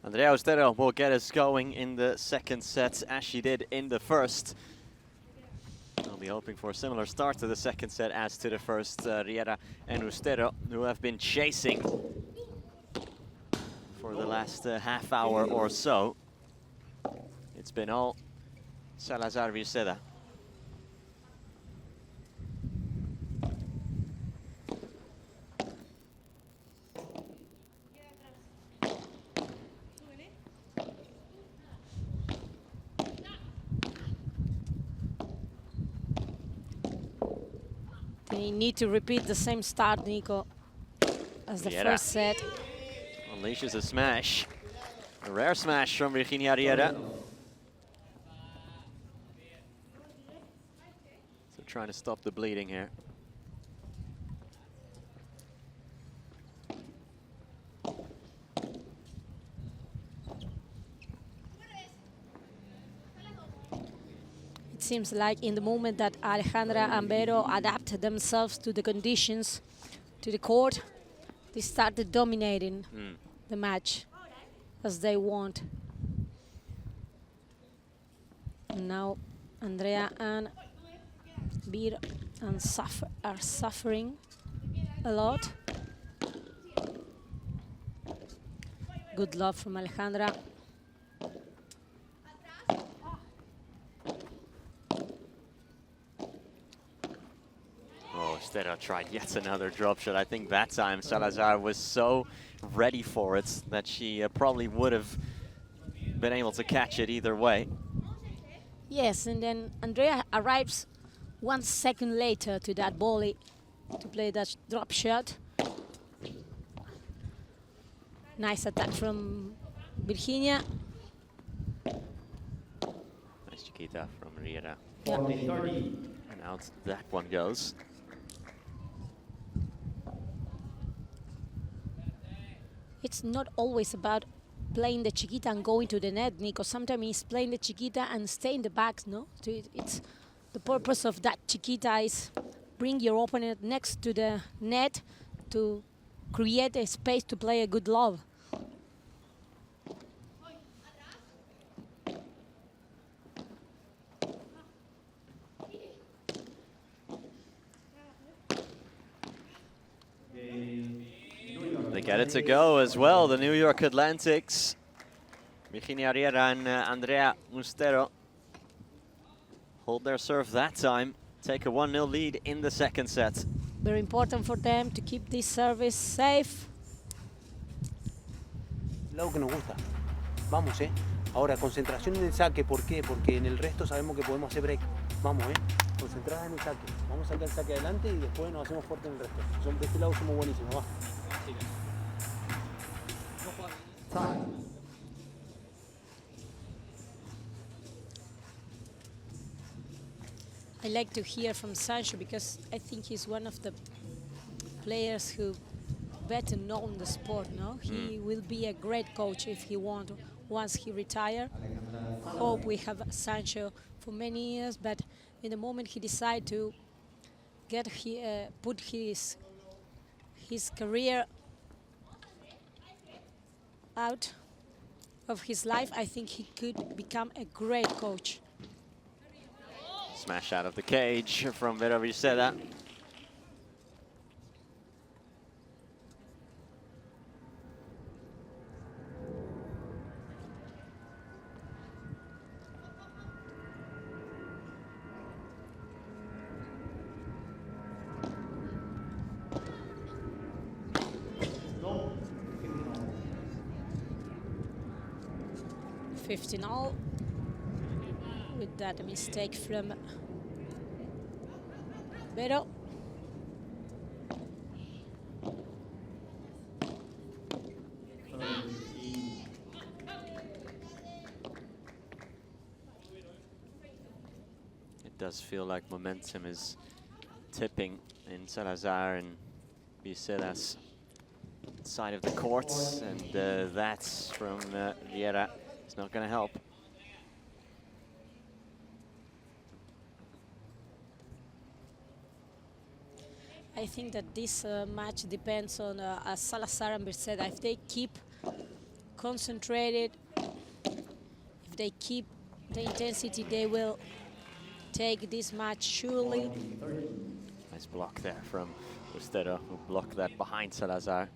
Andrea Austero will get us going in the second set as she did in the first. I'll be hoping for a similar start to the second set as to the first. Riera and Austero, who have been chasing for the last half hour or so. It's been all Salazar Virceda. They need to repeat the same start, Nico, as the Riera first set. unleashes a smash. A rare smash from Virginia Riera. So trying to stop the bleeding here. It seems like in the moment that Alejandra and Vero adapt themselves to the conditions, to the court, they started dominating the match as they want. And now Andrea and Vir are suffering a lot. Good love from Alejandra. Oh, Austero tried yet another drop shot. I think that time Salazar was so ready for it that she probably would have been able to catch it either way. Yes, and then Andrea arrives 1 second later to that volley to play that drop shot. Nice attack from Virginia. Nice chiquita from Riera. 40-30. And out that one goes. It's not always about playing the chiquita and going to the net, Nico. Sometimes it's playing the chiquita and stay in the back, no? So it's the purpose of that chiquita is bring your opponent next to the net to create a space to play a good love. They get it to go as well, the New York Atlantics. Virginia Riera and Andrea Austero hold their serve that time. Take a 1-0 lead in the second set. Very important for them to keep this service safe. Lado que nos gusta. Vamos, Ahora, concentración en el saque. ¿Por qué? Porque en el resto sabemos que podemos hacer break. Vamos, concentradas en el saque. Vamos a sacar el saque adelante y después nos hacemos fuerte en el resto. De este lado somos buenísimos, va. Time. I like to hear from Sancho because I think he's one of the players who better know the sport. No, he will be a great coach if he once he retire. Hope we have Sancho for many years, but in the moment he decided to put his career out of his life, I think he could become a great coach. Smash out of the cage from Vero Viceda. No. 15-all with that mistake from Vero. It does feel like momentum is tipping in Salazar and Viceda's side of the court, and that's from Vieira. It's not going to help. I think that this match depends on Salazar and Viceda. If they keep concentrated, if they keep the intensity, they will take this match surely. Nice block there from Ustero, who blocked that behind Salazar.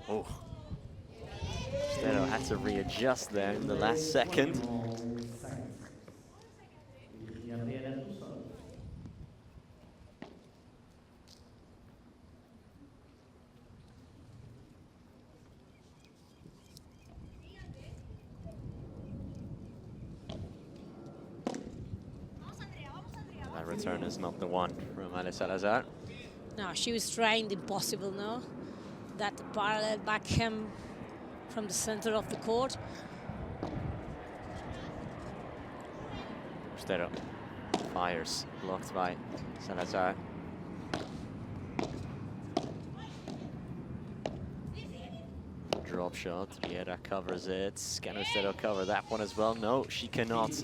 Oh, Ustero had to readjust there in the last second. That return is not the one from Ale Salazar. No, she was trying the impossible, no? That parallel backhand from the center of the court. Ustero fires, blocked by Salazar. Drop shot, Vieira covers it. Can Ustero cover that one as well? No, she cannot.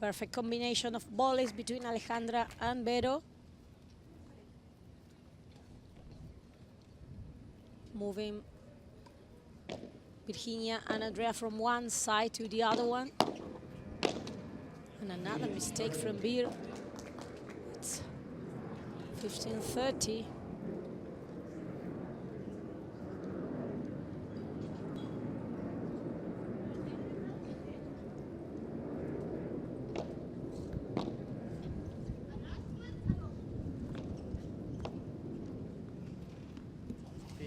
Perfect combination of volleys between Alejandra and Vero. Moving Virginia and Andrea from one side to the other one. And another mistake from Beer. It's 15-30.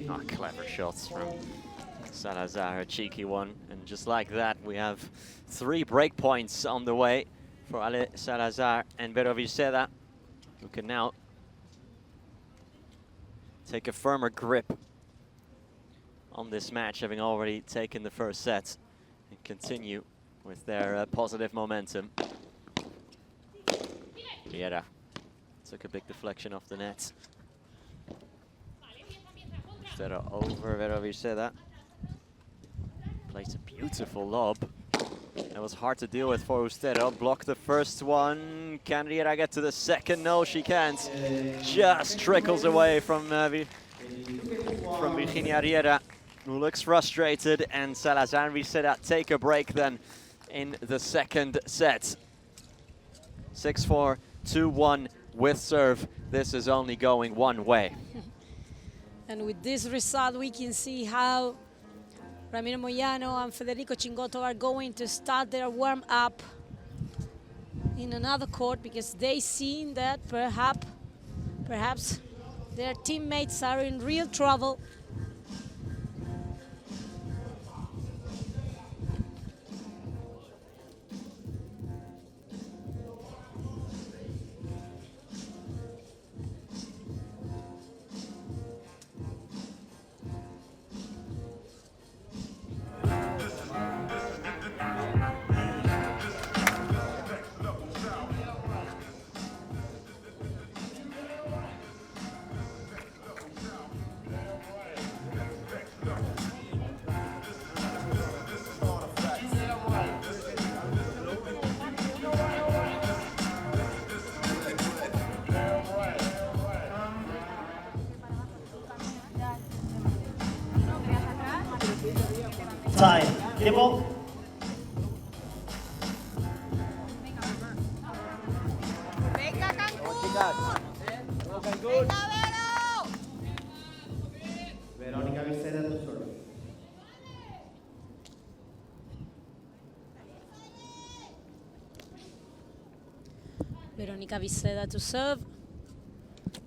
Oh, clever shots from Salazar, a cheeky one. And just like that, we have 3 break points on the way for Ale Salazar and Vero Viceda, who can now take a firmer grip on this match, having already taken the first set, and continue with their positive momentum. Vieira took a big deflection off the net. Ustero over Vero Viceda. Plays a beautiful lob. That was hard to deal with for Ustero. Blocked the first one. Can Vieira get to the second? No, she can't. Just trickles away from Virginia Riera, who looks frustrated, and Salazar and Viceda take a break then in the second set. 6-4, 2-1 with serve, this is only going one way. And with this result, we can see how Ramiro Moyano and Federico Cingotto are going to start their warm-up in another court, because they seen that perhaps their teammates are in real trouble. Time. Table. Venga, Cancún. Chicas. Vamos, Cancún. Venga, Vero. Verónica Viceda, tu serve. Veronica Viceda to serve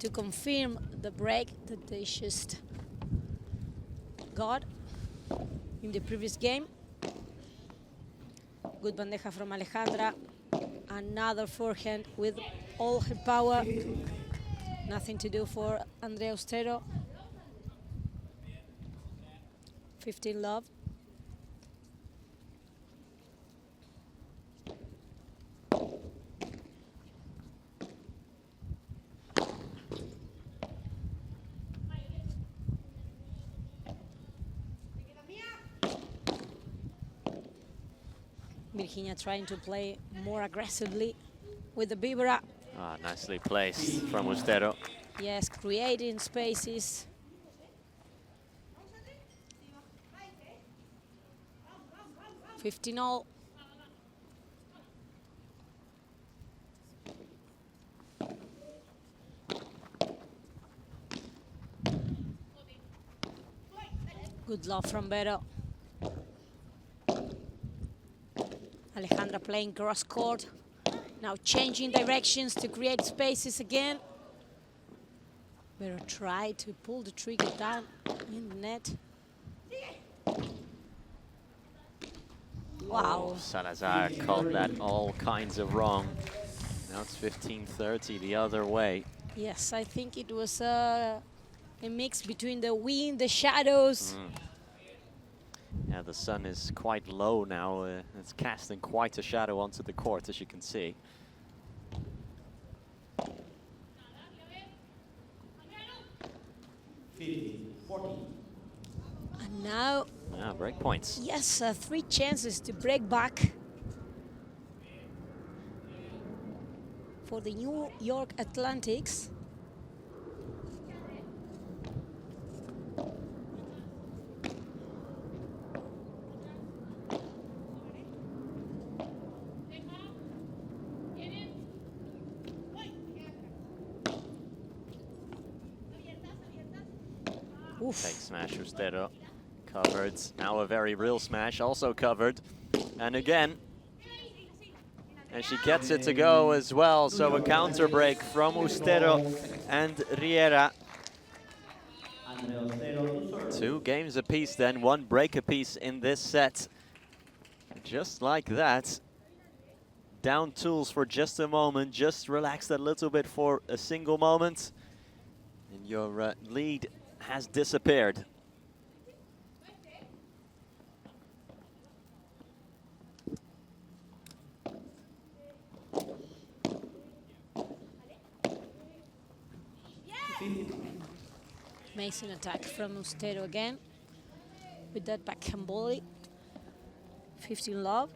to confirm the break that they just got in the previous game. Good bandeja from Alejandra. Another forehand with all her power. Nothing to do for Andrea Austero. 15 love. Virginia trying to play more aggressively with the Vibra. Ah, nicely placed from Austero. Yes, creating spaces. Fifteen all. Good love from Vero. Alejandra playing cross court. Now changing directions to create spaces again. Vero tried to pull the trigger down in the net. Wow. Oh, Salazar called that all kinds of wrong. Now it's 15-30 the other way. Yes, I think it was a mix between the wind, the shadows. Yeah, the sun is quite low now. It's casting quite a shadow onto the court, as you can see. And now, Break points. yes, 3 chances to break back for the New York Atlantics. Fake smash, Austero. Covered. Now a very real smash, also covered. And again. And she gets it to go as well. So a counter break from Austero and Riera. 2 games apiece then, 1 break apiece in this set. Just like that. Down tools for just a moment, just relaxed a little bit for a single moment. And your lead has disappeared. Amazing attack from Austero again with that backhand volley. 15 love.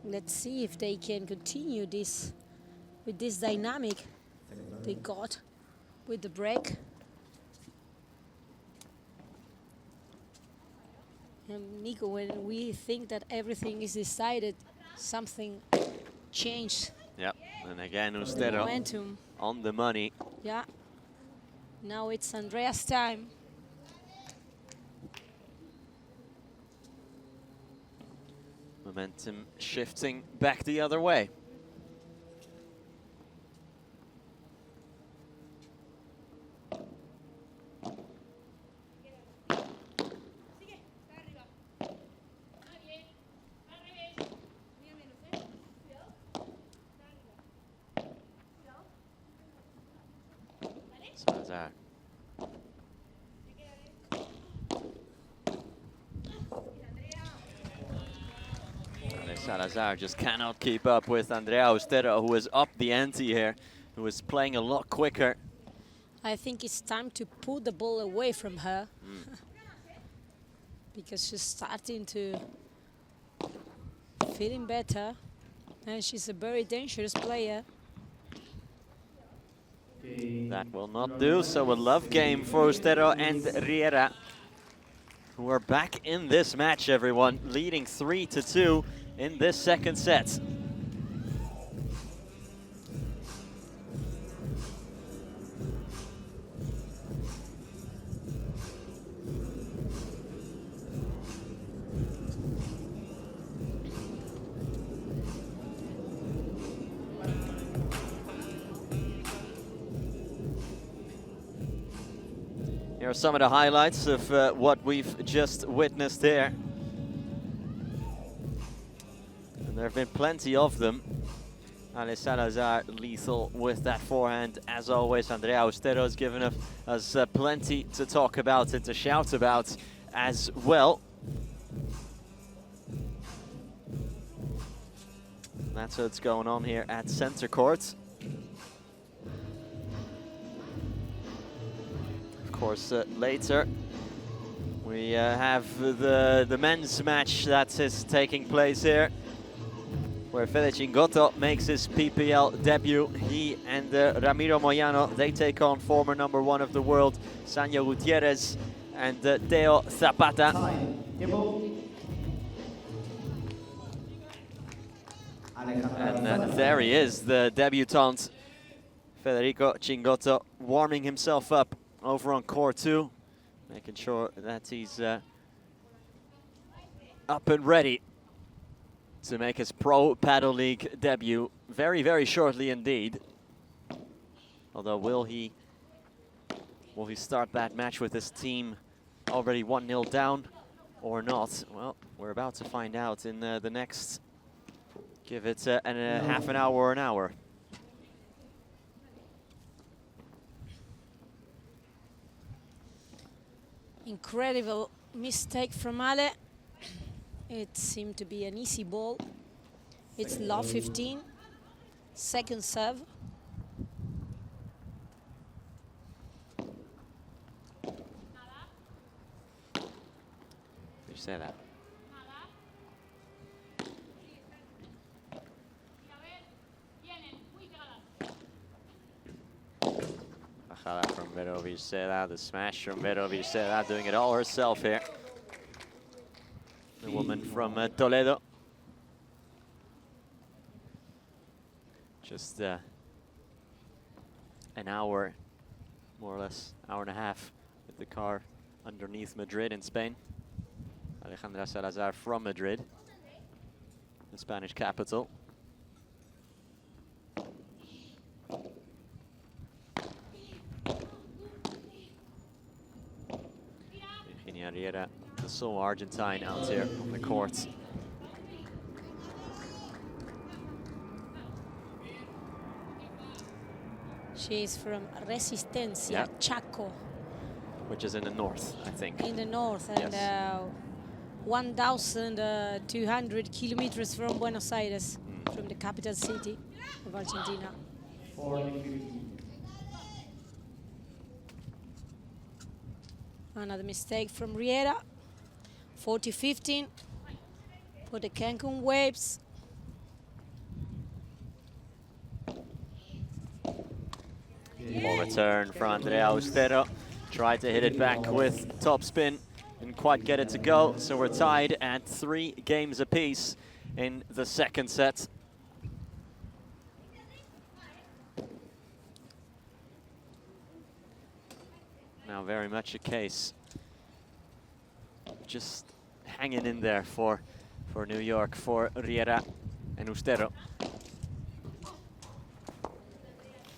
Let's see if they can continue this with this dynamic they got with the break. And Nico, when we think that everything is decided, something changed Yep, and again Ustero Momentum. on the money. Yeah. Now it's Andrea's time. Momentum shifting back the other way. Salazar. Salazar just cannot keep up with Andrea Austero, who has upped the ante here, who is playing a lot quicker. I think it's time to put the ball away from her. Because she's starting to feeling better. And she's a very dangerous player. That will not do, so a love game for Austero and Riera, who are back in this match, everyone, leading 3-2 in this second set. Here are some of the highlights of what we've just witnessed here. And there have been plenty of them. Ale Salazar lethal with that forehand. As always, Andrea Austero has given us plenty to talk about and to shout about as well. That's what's going on here at center court. Of course, later we have the men's match that is taking place here, where Fede Cingotto makes his PPL debut. He and Ramiro Moyano, they take on former #1 of the world, Sanyo Gutierrez, and Teo Zapata. And there he is, the debutant, Federico Cingotto, warming himself up over on court 2, making sure that he's up and ready to make his Pro Padel League debut very, very shortly indeed. Although will he start that match with his team already 1-0 down or not? Well, we're about to find out in the next, give it half an hour or an hour. Incredible mistake from Ale. It seemed to be an easy ball. It's love 15. Second serve. Did you say that? Bajada from Vero Vicera, the smash from Vero Vicera, doing it all herself here. The woman from Toledo. Just an hour, more or less, hour and a half with the car underneath Madrid in Spain. Alejandra Salazar from Madrid, the Spanish capital. Virginia Riera, the sole Argentine, out here on the court. She's from Resistencia, Yeah. Chaco, Which is in the north, I think. in the north, and Yes. 1,200 kilometers from Buenos Aires, from the capital city of Argentina. Another mistake from Riera. 40-15 for the Cancun Waves. Ball return for Andrea Austero. Tried to hit it back with topspin. Didn't quite get it to go, so we're tied at 3 games apiece in the second set. now very much a case just hanging in there for New York, for Riera and Ustero.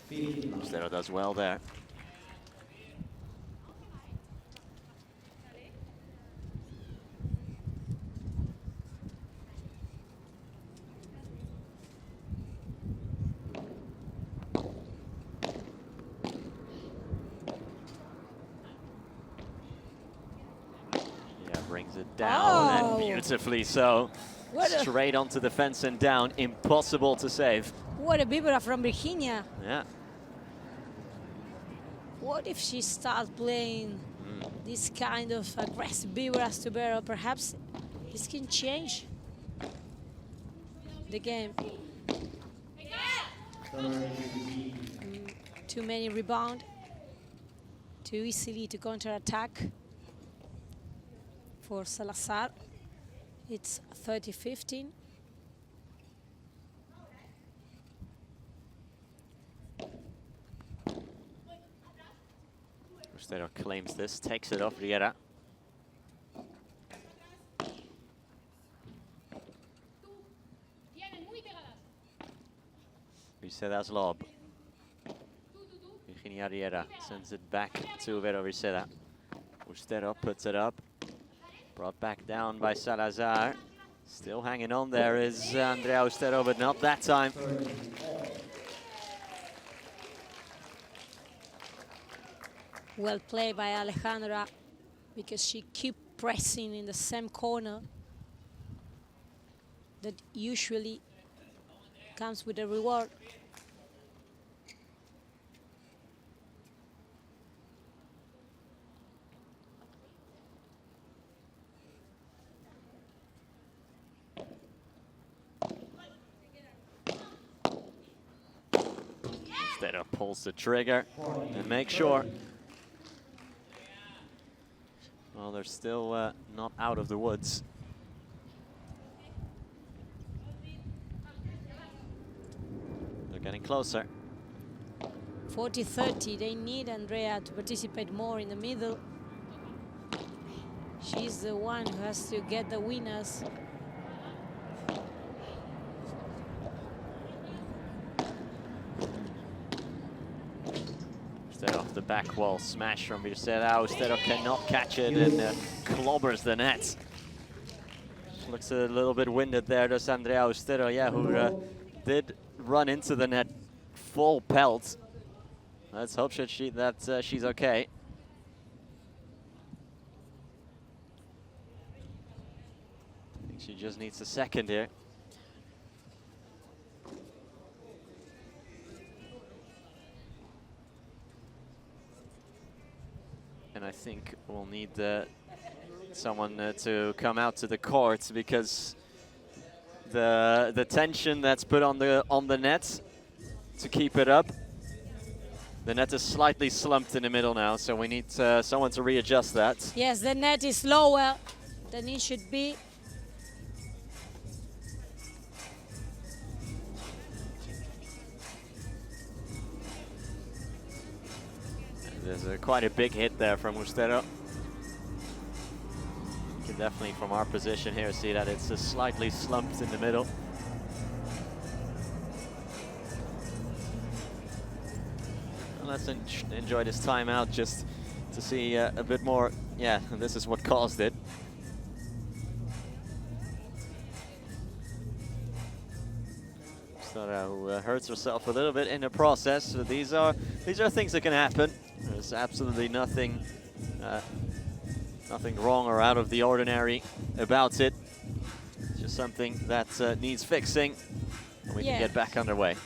Ustero does well there. Brings it down and beautifully so. Straight onto the fence and down. Impossible to save. What a vibra from Virginia. Yeah. What if she starts playing this kind of aggressive vibras to Barrow? Perhaps this can change the game. Too many rebound. Too easily to counter-attack. For Salazar, it's 30-15. Ustero claims this, takes it off Riera. Virceda's lob. Virginia Riera sends it back to Vero Virceda. Ustero puts it up. Brought back down by Salazar. Still hanging on there is Andrea Ustero, but not that time. Well played by Alejandra, because she kept pressing in the same corner that usually comes with a reward. Ustero pulls the trigger and makes sure. Well, they're still not out of the woods. They're getting closer. 40-30, they need Andrea to participate more in the middle. She's the one who has to get the winners. Off the back wall, smash from Virceda. Ustero cannot catch it and clobbers the net. Looks a little bit winded there, does Andrea Ustero, yeah, who did run into the net full pelt. Let's hope that she's okay. I think she just needs a second here. And I think we'll need someone to come out to the court, because the tension that's put on the net to keep it up. The net is slightly slumped in the middle now, so we need someone to readjust that. Yes, the net is lower than it should be. There's quite a big hit there from Ustero. You can definitely, from our position here, see that it's slightly slumped in the middle. Well, let's enjoy this timeout just to see a bit more. Yeah, this is what caused it. Ustero, who hurts herself a little bit in the process. So these are things that can happen. There's absolutely nothing wrong or out of the ordinary about it. It's just something that needs fixing, and we can get back underway.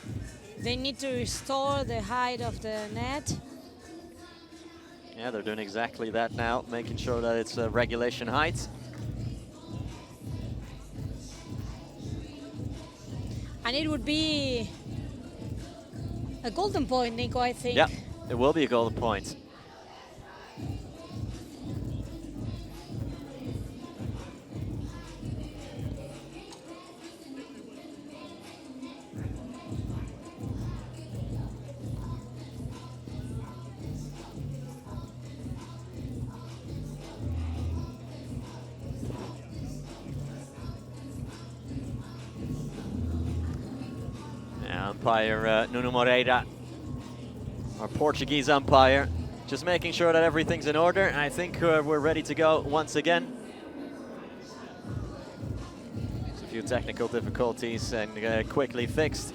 They need to restore the height of the net. Yeah, they're doing exactly that now, making sure that it's regulation height. And it would be a golden point, Nico, I think. Yeah. It will be a golden point. umpire Nuno Moreira, our Portuguese umpire, just making sure that everything's in order. And I think we're ready to go once again. There's a few technical difficulties and quickly fixed.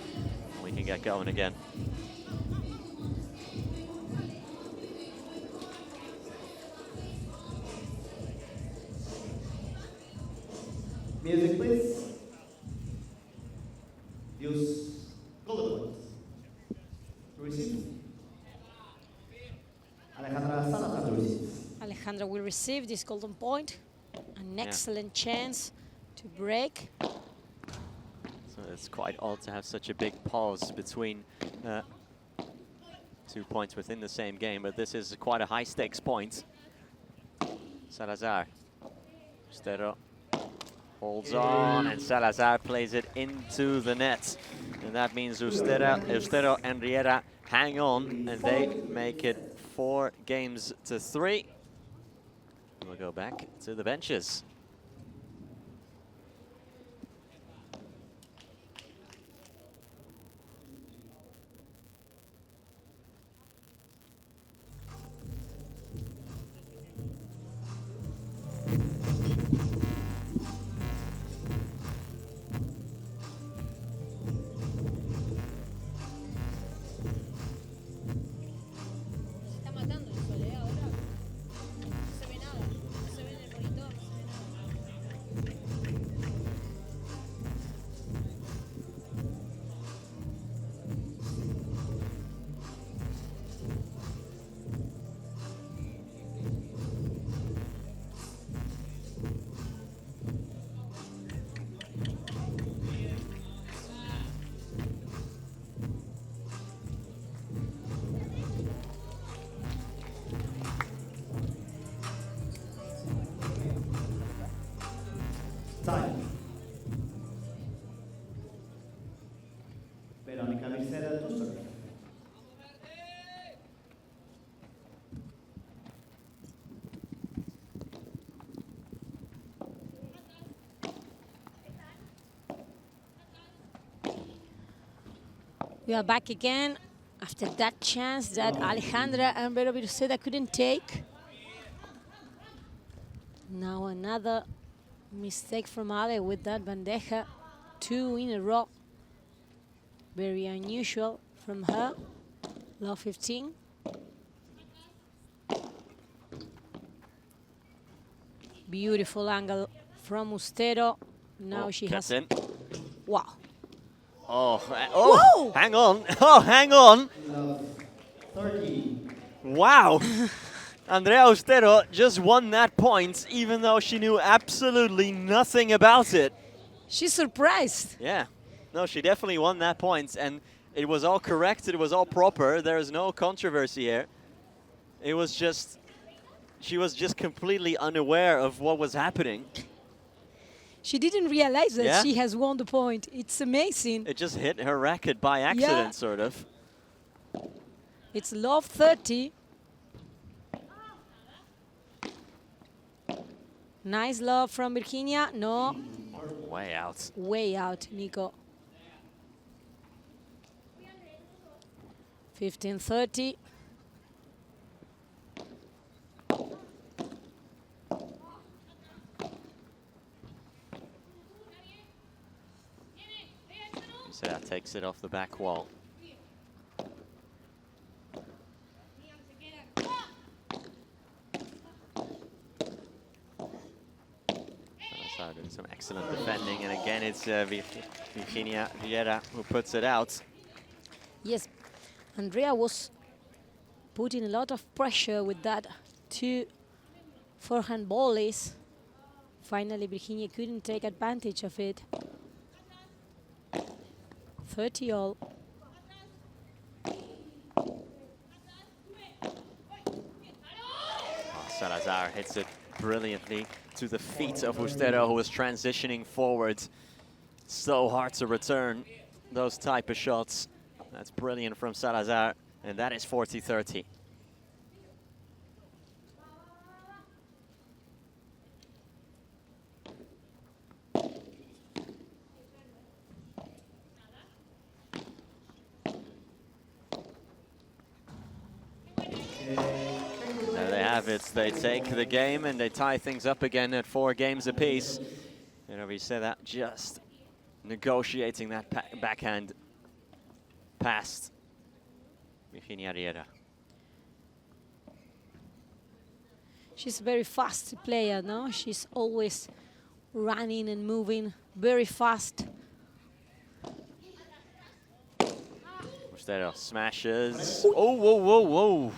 We can get going again. Music, please. Use golden points. Receive. Alejandra Salazar receives. Alejandra will receive this golden point. An excellent chance to break. So it's quite odd to have such a big pause between 2 points within the same game, but this is quite a high stakes point. Salazar. Ustero holds on, and Salazar plays it into the net. And that means Ustero and Riera hang on, and they make it 4-3. We'll go back to the benches. Time. Verónica Vicera to serve. We are back again after that chance that Alejandra and Vero Virceda couldn't take. Now another mistake from Ale with that bandeja. 2 in a row. Very unusual from her. Low 15. Beautiful angle from Ustero. Now she has... in. Wow. Oh, hang on. Oh, hang on. 30. Wow. Andrea Ustero just won that point, even though she knew absolutely nothing about it. She's surprised. Yeah. No, she definitely won that point, and it was all correct, it was all proper. There's no controversy here. It was just, she was just completely unaware of what was happening. She didn't realize that she has won the point. It's amazing. It just hit her racket by accident, sort of. It's love 30. Nice love from Virginia. No. Way out. Way out, Nico. 15-30. So that takes it off the back wall. Doing some excellent defending, and again it's Virginia Vieira who puts it out. Yes, Andrea was putting a lot of pressure with that 2 forehand volleys. Finally, Virginia couldn't take advantage of it. 30 all. Salazar hits it brilliantly to the feet of Ustero, who was transitioning forward. So hard to return those type of shots. That's brilliant from Salazar, and that is 40-30. There they have it. They take the game and they tie things up again at 4 games apiece. And we said that just negotiating that backhand past Virginia Riera. She's a very fast player, no? She's always running and moving very fast. Mustero smashes. Oh, whoa, whoa, whoa.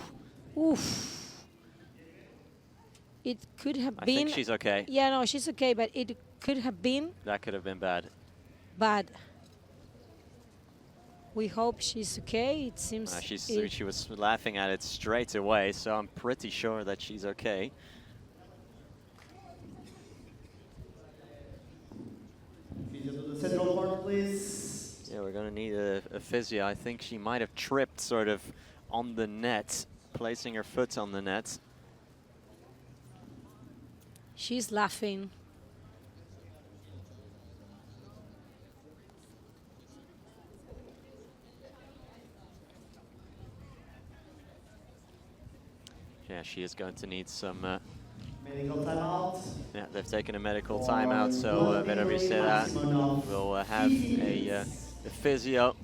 Oof. It could have I been. think she's okay. Yeah, no, she's okay, but it could have been That could have been bad. bad. We hope she's okay. It seems She was laughing at it straight away, so I'm pretty sure that she's okay. Physio to the central court, please. Yeah, we're going to need a physio. I think she might have tripped sort of on the net, placing her foot on the net. she's laughing. Yeah, she is going to need some... Medical timeout. yeah, they've taken a medical timeout, so Verovicera will have a physio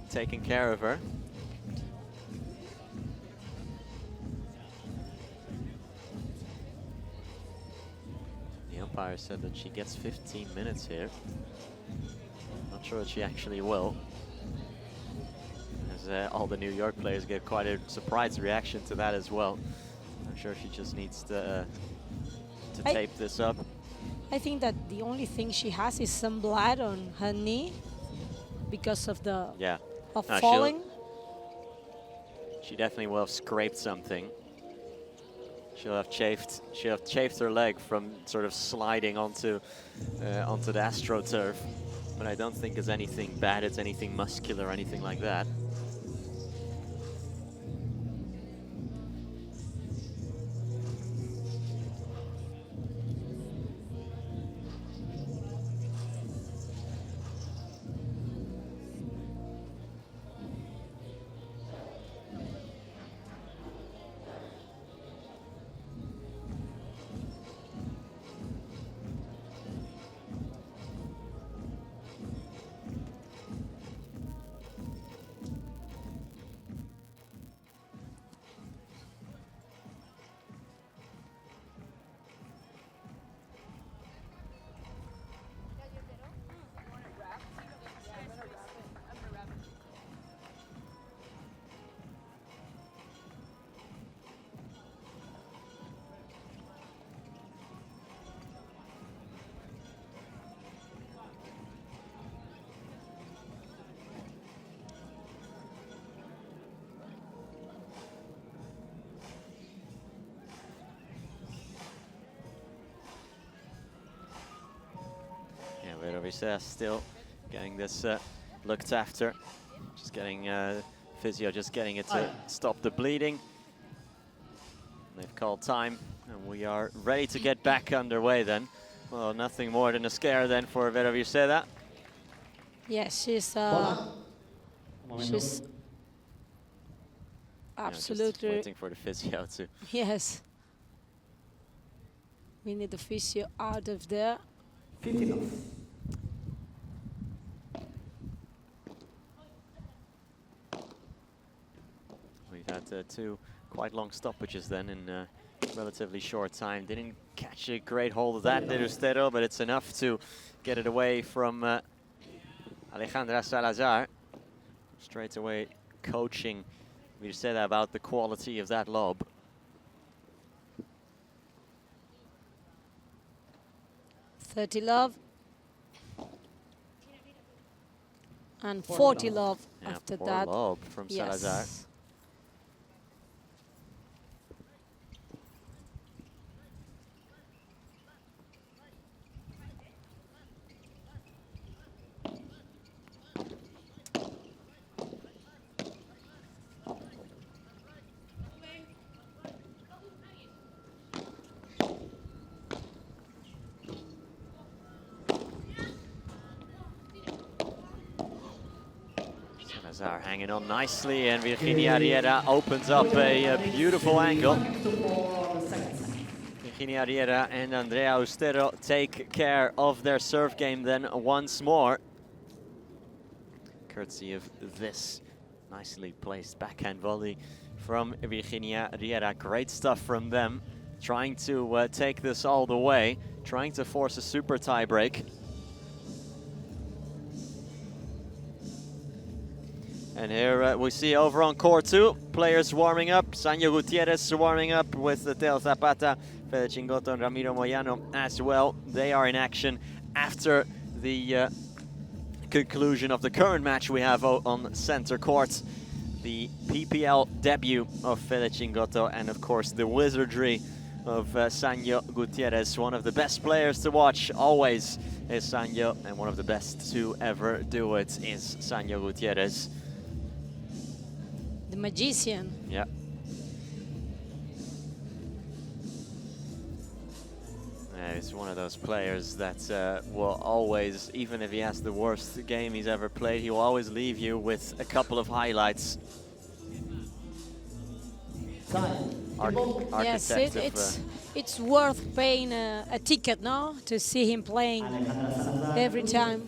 taking care of her. The umpire said that she gets 15 minutes here. Not sure that she actually will. As all the New York players get quite a surprised reaction to that as well. I'm sure she just needs to tape this up. I think that the only thing she has is some blood on her knee because of the Yeah. of No, falling. She definitely will have scraped something. She'll have chafed her leg from sort of sliding onto the AstroTurf. But I don't think it's anything bad. It's anything muscular or anything like that. Verovicera still getting this looked after. Just getting physio, just getting it to stop the bleeding. They've called time, and we are ready to get back underway then. Well, nothing more than a scare then for Verovicera. Yes, she's Yeah, absolutely. just waiting for the physio to... Yes. We need the physio out of there. 15 off. We've had 2 quite long stoppages then in a relatively short time. Didn't catch a great hold of that, De Rustero, but it's enough to get it away from Alejandra Salazar. Straight away coaching. We said about the quality of that lob. .30 love. And 40 love Yeah, after poor that. lob from Salazar. Yes. Salazar hanging on nicely, and Virginia Riera opens up a beautiful angle. Virginia Riera and Andrea Austero take care of their serve game then once more. Courtesy of this nicely placed backhand volley from Virginia Riera. Great stuff from them, trying to take this all the way, trying to force a super tie break. And here we see over on court 2, players warming up. Sanyo Gutierrez warming up with Teo Zapata, Fede Chingotto and Ramiro Moyano as well. They are in action after the conclusion of the current match we have on center court. The PPL debut of Fede Chingotto, and of course the wizardry of Sanyo Gutierrez. One of the best players to watch always is Sanyo, and one of the best to ever do it is Sanyo Gutierrez. The magician. Yeah. He's one of those players that will always, even if he has the worst game he's ever played, he will always leave you with a couple of highlights. Yes, it's worth paying a ticket, no? To see him playing every time.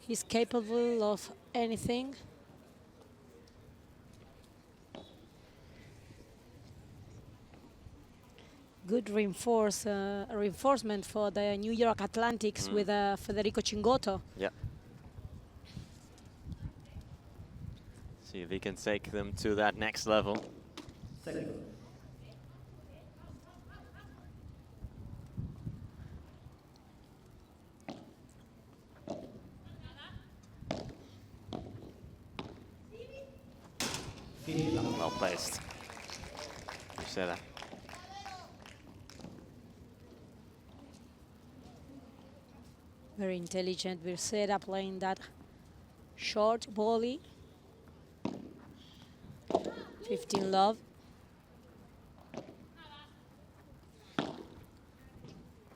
He's capable of anything. Good reinforcement for the New York Atlantics with Federico Chingotto. Yeah. See if he can take them to that next level. Well placed. You say that. Very intelligent Virsera playing that short volley. 15 love.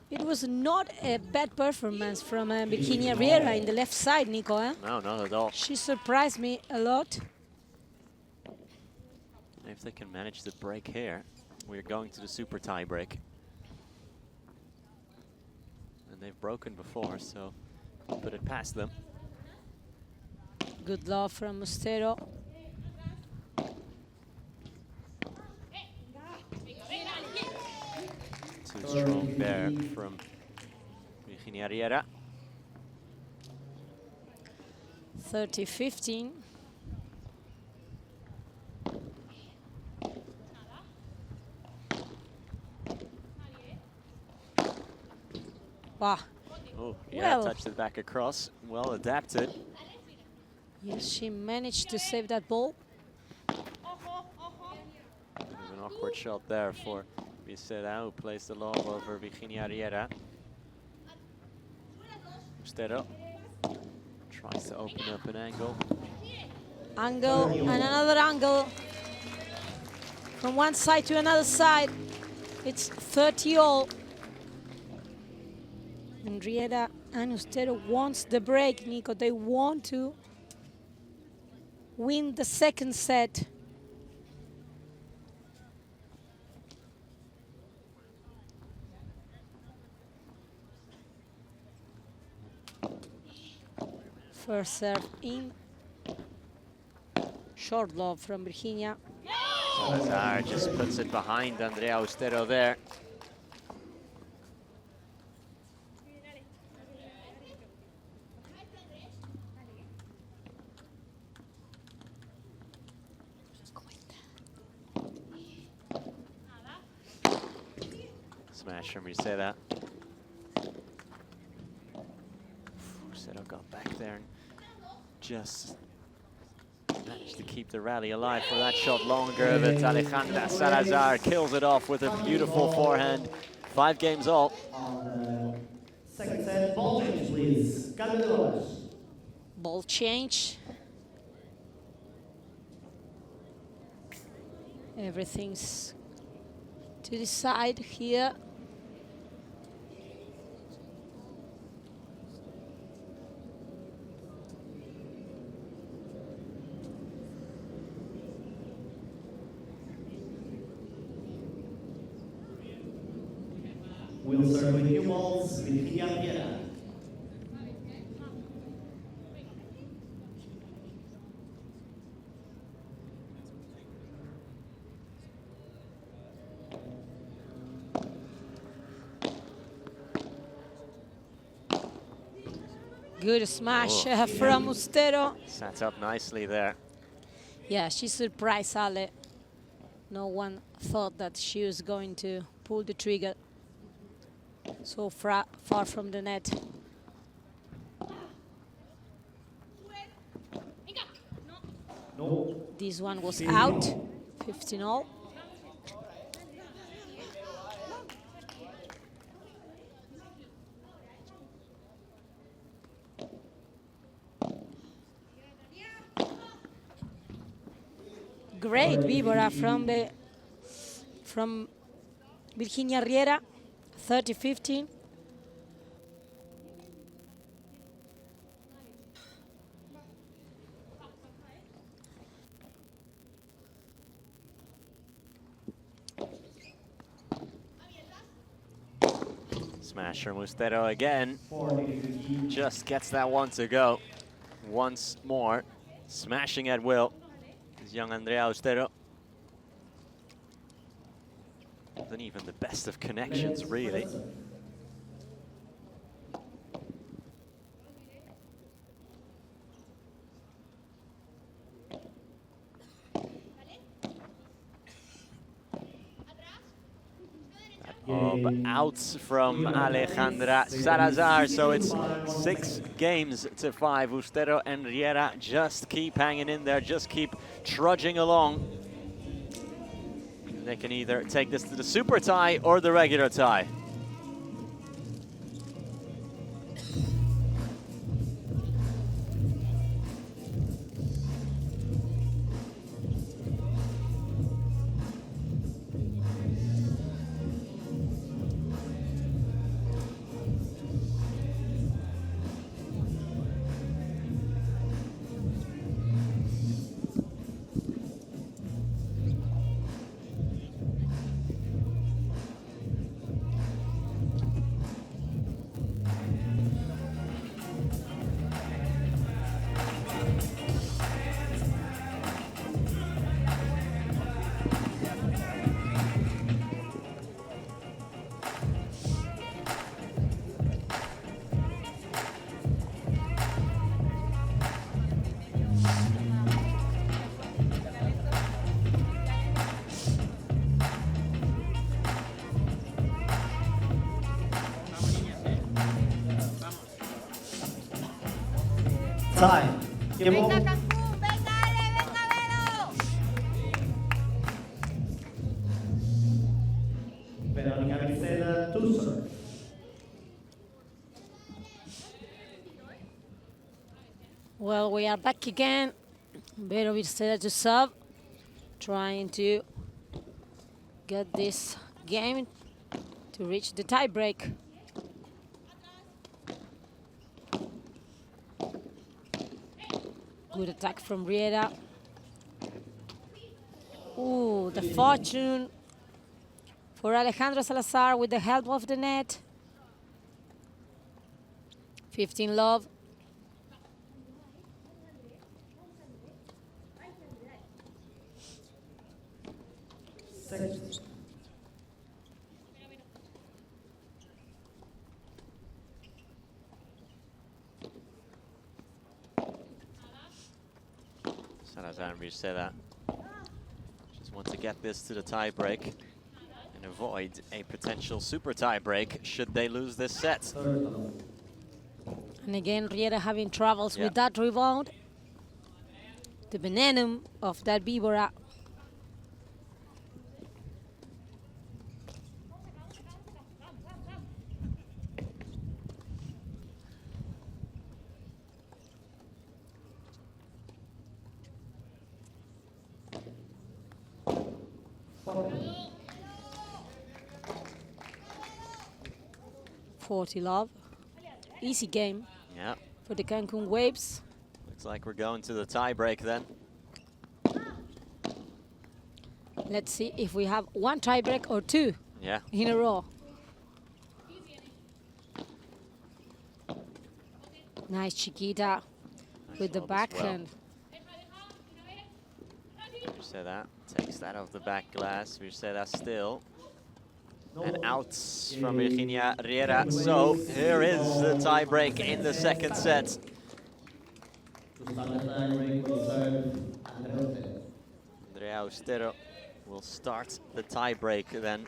It was not a bad performance from Virginia Riera in the left side, Nico. Eh? No, not at all. She surprised me a lot. If they can manage the break here, we're going to the super tie break. And they've broken before, so put it past them. Good love from Austero. Too strong there from Virginia Riera. 30-15. Wow. Oh, yeah, Well. touched it back across. Well adapted. Yes, she managed to save that ball. Bit of an awkward shot there for Vicera, who plays the lob over Virginia Riera. Austero tries to open up an angle. Angle and another angle. From one side to another side. It's 30-all. And Riera and Austero wants the break, Nico. They want to win the second set. First serve in. Short lob from Virginia. Salazar just puts it behind Andrea Austero there. Smash from Risera. Risera got back there and just managed to keep the rally alive for that shot longer, but Alejandra Salazar kills it off with a beautiful forehand. 5 games all. Second set, ball change, please. Ball change. Everything's to decide here. We'll start with new balls, Virginia Riera. Good smash Oh, from Ustero. Sat up nicely there. Yeah, she surprised Ale. No one thought that she was going to pull the trigger so far from the net. No. This one was out, 15-all. Great Víbora from Virginia Riera, 30-15. Smasher Mustero again. Just gets that one to go. Once more, smashing at will. Is young Andrea Austero. Wasn't even the best of connections, really. Out from Alejandra Salazar, so it's 6 games to 5. Ustero and Riera just keep hanging in there, just keep trudging along. They can either take this to the super tie or the regular tie. Time. Game Venga, ball. Cancún, venga, Ale, venga, Vero. Veronica Viceda to serve. Well, we are back again. Vero Virceda to serve, trying to get this game to reach the tie break. Good attack from Riera. Ooh, the fortune for Alejandra Salazar with the help of the net. 15 love. Salazar and Virceda just want to get this to the tie break and avoid a potential super tie break should they lose this set. And again, Riera having troubles Yeah. with that rebound. The venom of that Víbora. $40 love. Easy game Yeah, for the Cancun Waves. looks like we're going to the tie break then. Let's see if we have one tiebreak or two Yeah, in a row. Nice Chiquita with the lob as well. backhand. Virceda takes that off the back glass. Virceda still. And out from Virginia Riera. So here is the tie break in the second set. To start the tie break will serve Andrea Austero will start the tie break then.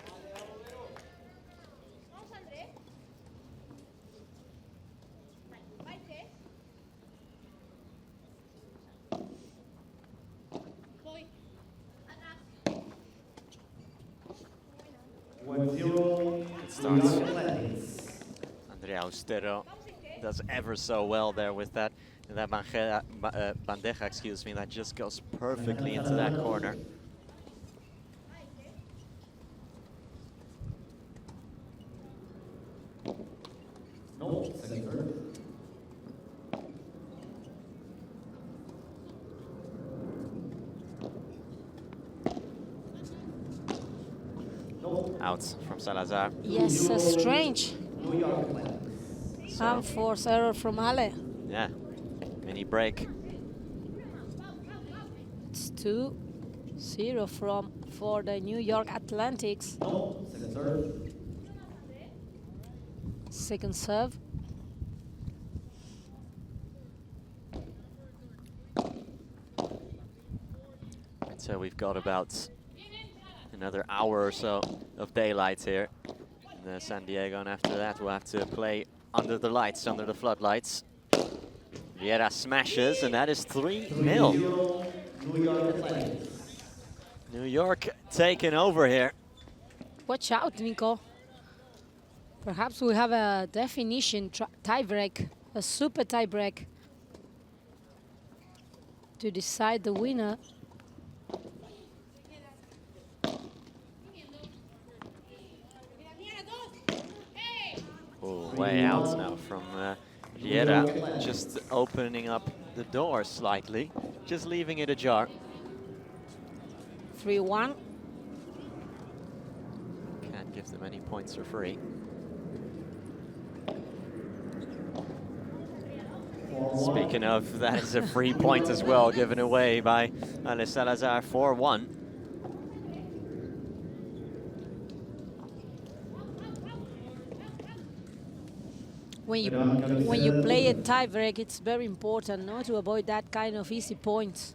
It starts. Andrea Austero does ever so well there with that bandeja, excuse me, that just goes perfectly into that corner. No, second serve. Out from Salazar. Yes, strange. New York Athletics. Unforced error from Ale. Yeah, mini break. It's 2-0 for the New York Athletics. No, second serve. Second serve. And so we've got about another hour or so of daylight here in San Diego, and after that we'll have to play under the lights, under the floodlights. Riera smashes, and that is 3-0. New York Athletics. New York taking over here. Watch out, Nico. Perhaps we have a definition tie break, a super tie break to decide the winner. Oh, way out now from Riera, just opening up the door slightly, just leaving it ajar. 3-1. Can't give them any points for free. Speaking of, that is a free point as well, given away by Ale Salazar, 4-1. When you play a tie break, it's very important not to avoid that kind of easy points.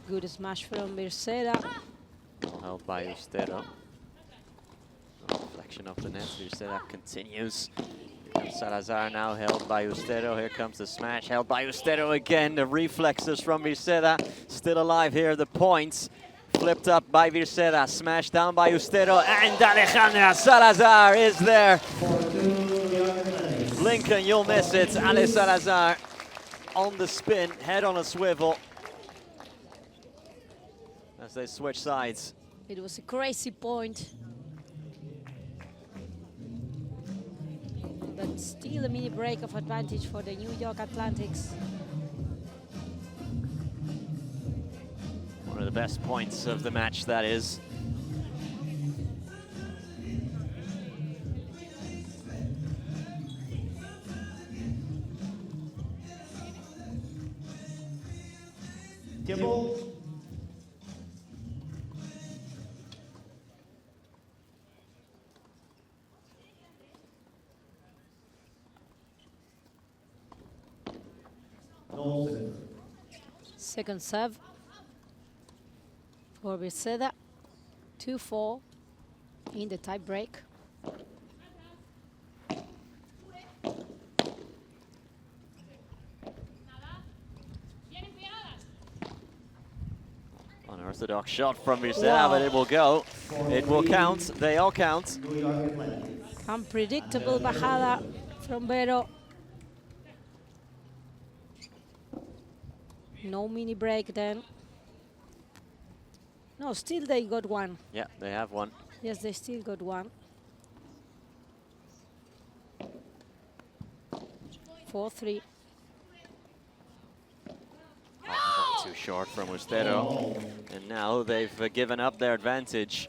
Good smash from Virceda. Held by Austero. Reflection of the net. Virceda continues. Here comes Salazar now, held by Austero. Here comes the smash, held by Austero again. The reflexes from Virceda. Still alive here, the points. Flipped up by Virceda, smashed down by Austero, and Alejandra Salazar is there. Lincoln, you'll miss it. Ale Salazar on the spin, head on a swivel. As they switch sides. It was a crazy point. But still a mini break of advantage for the New York Athletics. One of the best points of the match, that is. Tiempo. No, Second serve for Virceda. 2-4 in the tie break. Unorthodox shot from Virceda, but it will go. It will count. They all count. Unpredictable bajada from Vero. No mini break then. No, still they got one. Yeah, they have one. Yes, they still got one. 4-3. Oh, too short from Ustero. And now they've given up their advantage.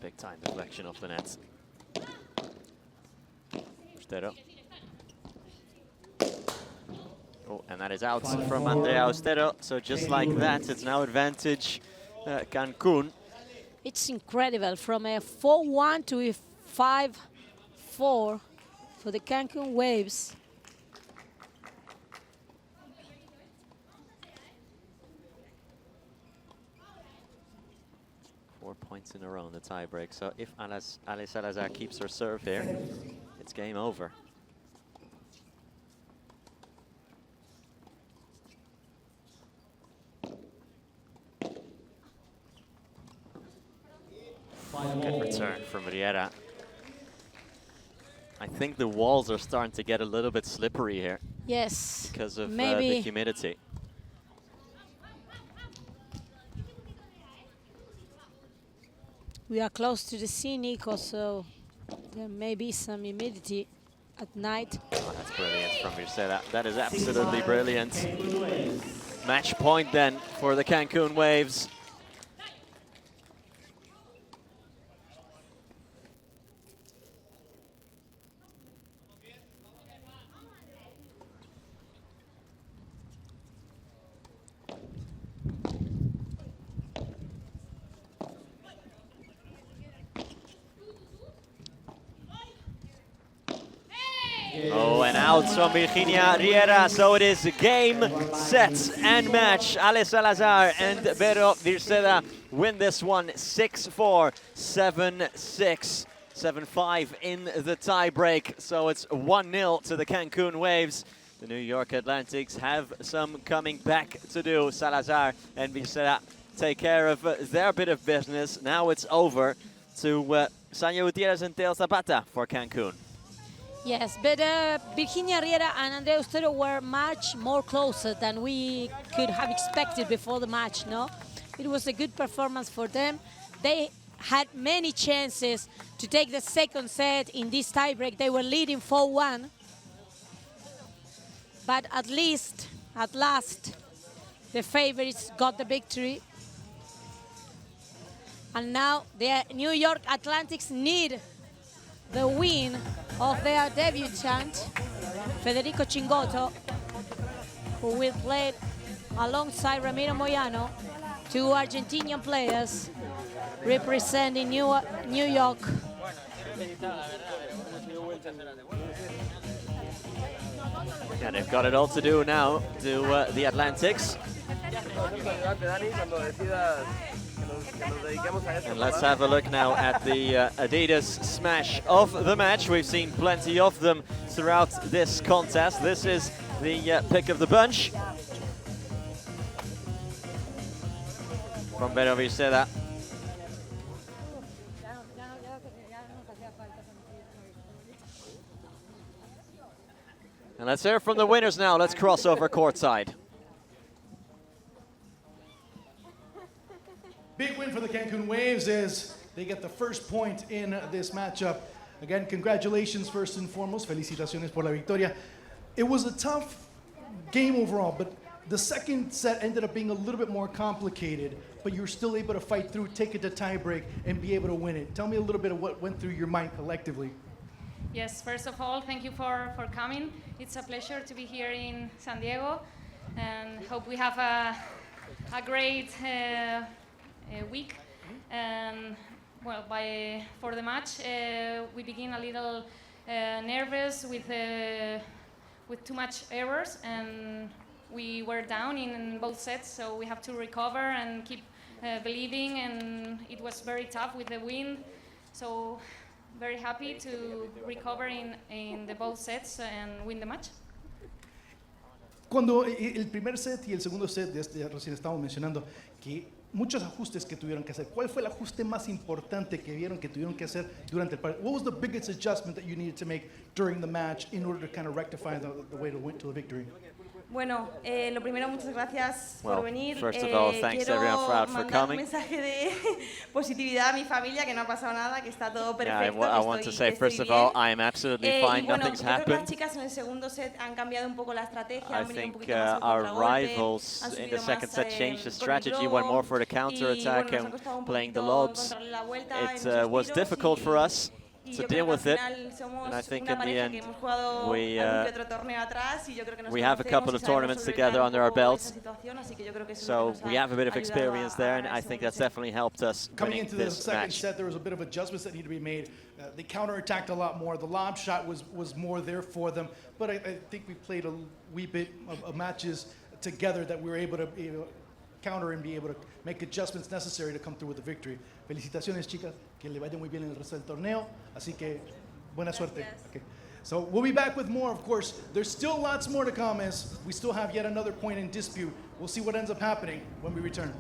Big time deflection off the net. Ustero. Oh, and that is out from Andrea Ustero. So just like that, it's now advantage Cancun. It's incredible, from a 4-1 to a 5-4 for the Cancun Waves. Points in a row in the tiebreak. So if Ale Salazar keeps her serve here, it's game over. Good return from Riera. I think the walls are starting to get a little bit slippery here. Yes. Because of maybe the humidity. we are close to the sea, Nico, so there may be some humidity at night. Oh, that's brilliant from Virceda. That is absolutely brilliant. Match point then for the Cancun Waves. Oh, and out from Virginia Riera. So it is game, set, and match. Ale Salazar and Vero Virceda win this one 6-4, 7-6, 7-5 in the tiebreak. So it's 1-0 to the Cancun Waves. The New York Atlantics have some coming back to do. Salazar and Virceda take care of their bit of business. Now it's over to Sanya Gutierrez and Teo Zapata for Cancun. Yes, but Virginia Riera and Andrea Ustero were much more closer than we could have expected before the match, no? It was a good performance for them. They had many chances to take the second set in this tiebreak. They were leading 4-1. But at last, the favorites got the victory. And now the New York Atlantics need the win of their debutant, Federico Cingotto, who will play alongside Ramiro Moyano, two Argentinian players representing New York. Yeah, they've got it all to do now, the Atlantics. And let's have a look now at the Adidas smash of the match. We've seen plenty of them throughout this contest. This is the pick of the bunch from Vero Virceda. And let's hear from the winners now. Let's cross over courtside. Big win for the Cancun Waves as they get the first point in this matchup. Again, congratulations first and foremost. Felicitaciones por la victoria. It was a tough game overall, but the second set ended up being a little bit more complicated, but you were still able to fight through, take it to tiebreak, and be able to win it. Tell me a little bit of what went through your mind collectively. Yes, first of all, thank you for coming. It's a pleasure to be here in San Diego, and hope we have a great week. And well, for the match, we begin a little nervous with too much errors, and we were down in both sets, so we have to recover and keep believing, and it was very tough with the wind. So very happy to recover in the both sets and win the match. Cuando el primer set y el segundo set, ya recién estábamos mencionando que muchos ajustes que tuvieron que hacer. ¿Cuál fue el ajuste más importante que vieron que tuvieron que hacer durante el partido? What was the biggest adjustment that you needed to make during the match in order to kind of rectify the way to win to the victory? Bueno, lo primero, muchas gracias Well, por venir. first of all, thanks Quiero everyone for mandar coming. un mensaje de positividad a mi familia, que no ha pasado nada, que está todo perfecto. I want to say, first of all, I am absolutely fine. Y bueno, Nothing's yo creo que las happened. chicas en el segundo set han cambiado un poco la estrategia, I han venido un think poquito más al our contragolpe, rivals han in subido the second más, set changed the con el strategy, went more for the y, bueno, counter-attack nos ha and costado un playing the poquito lobs. encontrarle la vuelta en It esos was tiros difficult for us y to yo deal creo que with al it. final somos And I think una in the pareja end, que hemos jugado we, algún que otro torneo atrás y yo creo que nos we have a couple conocemos of y sabemos tournaments solventar together un under our poco esa belts. situación, así que yo creo que eso es So lo que nos we have a bit of ayudado experience there, and ganar I ese think segundo that's set. definitely helped us Coming winning into the this second match. set, there was a bit of adjustments that needed to be made. They counterattacked a lot more. The lob shot was more there for them. But I think we played a wee bit of matches together that we were able to counter and be able to make adjustments necessary to come through with the victory. Felicitaciones, chicas. Que le vaya muy bien en el resto del torneo. Así que buena suerte. Okay. So we'll be back with more, of course. There's still lots more to come as we still have yet another point in dispute. We'll see what ends up happening when we return.